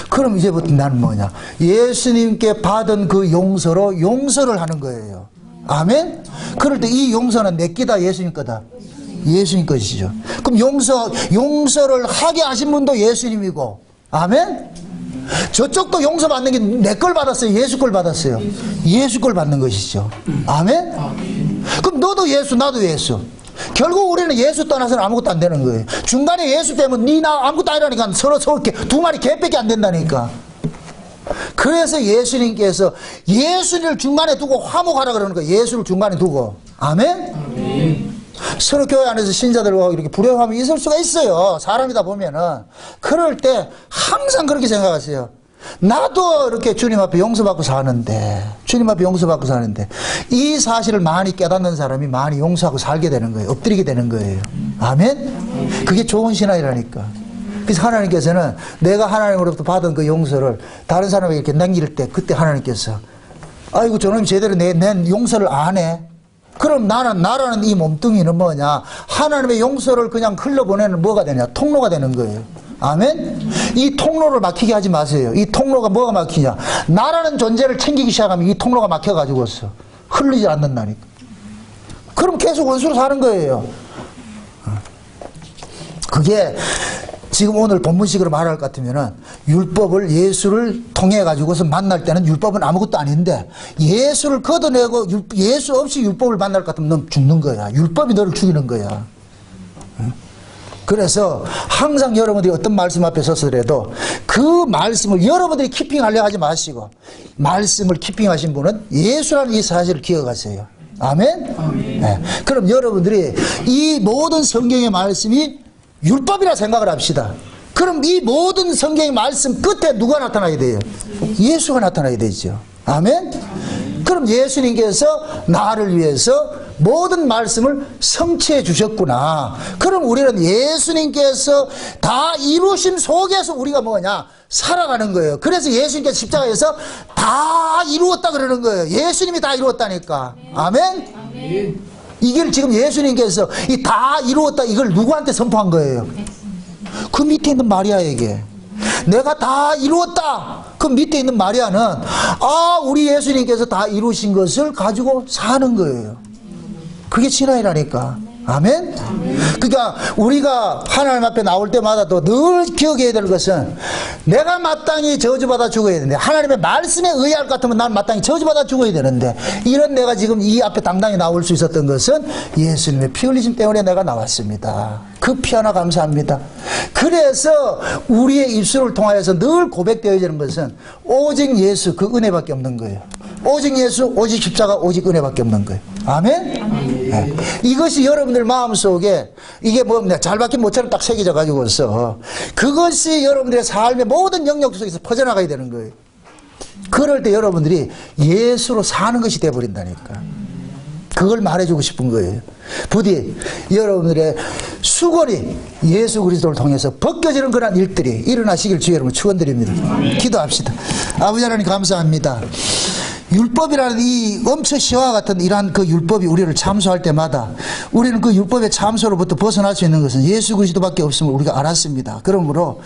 그럼 이제부터 나는 뭐냐? 예수님께 받은 그 용서로 용서를 하는 거예요. 아멘? 그럴 때 이 용서는 내 끼다 예수님 거다? 예수님 것이죠. 그럼 용서를 하게 하신 분도 예수님이고, 아멘? 저쪽도 용서받는 게 내 걸 받았어요? 예수 걸 받았어요? 예수 걸 받는 것이죠. 아멘? 그럼 너도 예수, 나도 예수. 결국 우리는 예수 떠나서는 아무것도 안 되는 거예요. 중간에 예수 빼면 니 나 아무것도 아니라니까 서로 두 마리 개밖에 안 된다니까. 그래서 예수님께서 예수를 중간에 두고 화목하라 그러는 거예요. 예수를 중간에 두고. 아멘? 서로 교회 안에서 신자들과 이렇게 불협화음이 있을 수가 있어요. 사람이다 보면은. 그럴 때 항상 그렇게 생각하세요. 나도 이렇게 주님 앞에 용서받고 사는데, 주님 앞에 용서받고 사는데, 이 사실을 많이 깨닫는 사람이 많이 용서하고 살게 되는 거예요. 엎드리게 되는 거예요. 아멘? 그게 좋은 신앙이라니까. 그래서 하나님께서는 내가 하나님으로부터 받은 그 용서를 다른 사람에게 이렇게 남길 때, 그때 하나님께서, 아이고, 저놈이 제대로 내 용서를 안 해. 그럼 나라는 이 몸뚱이는 뭐냐? 하나님의 용서를 그냥 흘러보내는 뭐가 되냐? 통로가 되는 거예요. 아멘? 이 통로를 막히게 하지 마세요. 이 통로가 뭐가 막히냐? 나라는 존재를 챙기기 시작하면 이 통로가 막혀가지고서 흘리지 않는다니까. 그럼 계속 원수로 사는 거예요. 그게 지금 오늘 본문식으로 말할 것 같으면은 율법을 예수를 통해 가지고서 만날 때는 율법은 아무것도 아닌데 예수를 걷어내고 예수 없이 율법을 만날 것 같으면 넌 죽는 거야. 율법이 너를 죽이는 거야. 그래서 항상 여러분들이 어떤 말씀 앞에 서서라도 그 말씀을 여러분들이 키핑하려 하지 마시고 말씀을 키핑하신 분은 예수라는 이 사실을 기억하세요. 아멘? 네. 그럼 여러분들이 이 모든 성경의 말씀이 율법이라 생각을 합시다. 그럼 이 모든 성경의 말씀 끝에 누가 나타나야 돼요? 예수가 나타나야 되죠. 아멘? 그럼 예수님께서 나를 위해서 모든 말씀을 성취해 주셨구나. 그럼 우리는 예수님께서 다 이루신 속에서 우리가 뭐냐? 살아가는 거예요. 그래서 예수님께서 십자가에서 다 이루었다 그러는 거예요. 예수님이 다 이루었다니까. 아멘? 이걸 지금 예수님께서 이 다 이루었다 이걸 누구한테 선포한 거예요? 그 밑에 있는 마리아에게. 내가 다 이루었다. 그 밑에 있는 마리아는 우리 예수님께서 다 이루신 것을 가지고 사는 거예요. 그게 신앙이라니까. 아멘? 그러니까 우리가 하나님 앞에 나올 때마다도 늘 기억해야 될 것은 내가 마땅히 저주받아 죽어야 되는데 하나님의 말씀에 의할 것 같으면 난 마땅히 저주받아 죽어야 되는데 이런 내가 지금 이 앞에 당당히 나올 수 있었던 것은 예수님의 피 흘리심 때문에 내가 나왔습니다. 그 피 하나 감사합니다. 그래서 우리의 입술을 통하여서 늘 고백되어야 되는 것은 오직 예수 그 은혜밖에 없는 거예요. 오직 예수, 오직 십자가, 오직 은혜밖에 없는 거예요. 아멘? 네. 이것이 여러분들 마음속에 이게 뭡니까? 잘 박힌 모처럼 딱 새겨져 가지고서 그것이 여러분들의 삶의 모든 영역 속에서 퍼져나가야 되는 거예요. 그럴 때 여러분들이 예수로 사는 것이 되어버린다니까. 그걸 말해주고 싶은 거예요. 부디 여러분들의 수건이 예수 그리스도를 통해서 벗겨지는 그런 일들이 일어나시길 주의 이름으로 축원드립니다. 기도합시다. 아버지 하나님 감사합니다. 율법이라는 이 엄청 시와 같은 이러한 그 율법이 우리를 참소할 때마다 우리는 그 율법의 참소로부터 벗어날 수 있는 것은 예수 그리스도밖에 없음을 우리가 알았습니다. 그러므로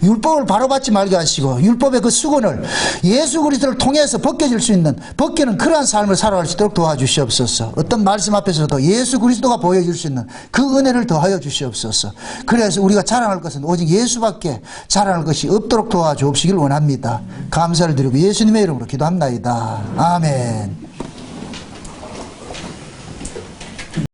율법을 바로받지 말게 하시고 율법의 그 수건을 예수 그리스도를 통해서 벗겨질 수 있는 벗기는 그러한 삶을 살아갈 수 있도록 도와주시옵소서. 어떤 말씀 앞에서도 예수 그리스도가 보여줄 수 있는 그 은혜를 더하여 주시옵소서. 그래서 우리가 자랑할 것은 오직 예수밖에 자랑할 것이 없도록 도와주옵시길 원합니다. 감사를 드리고 예수님의 이름으로 기도합나이다. 아멘.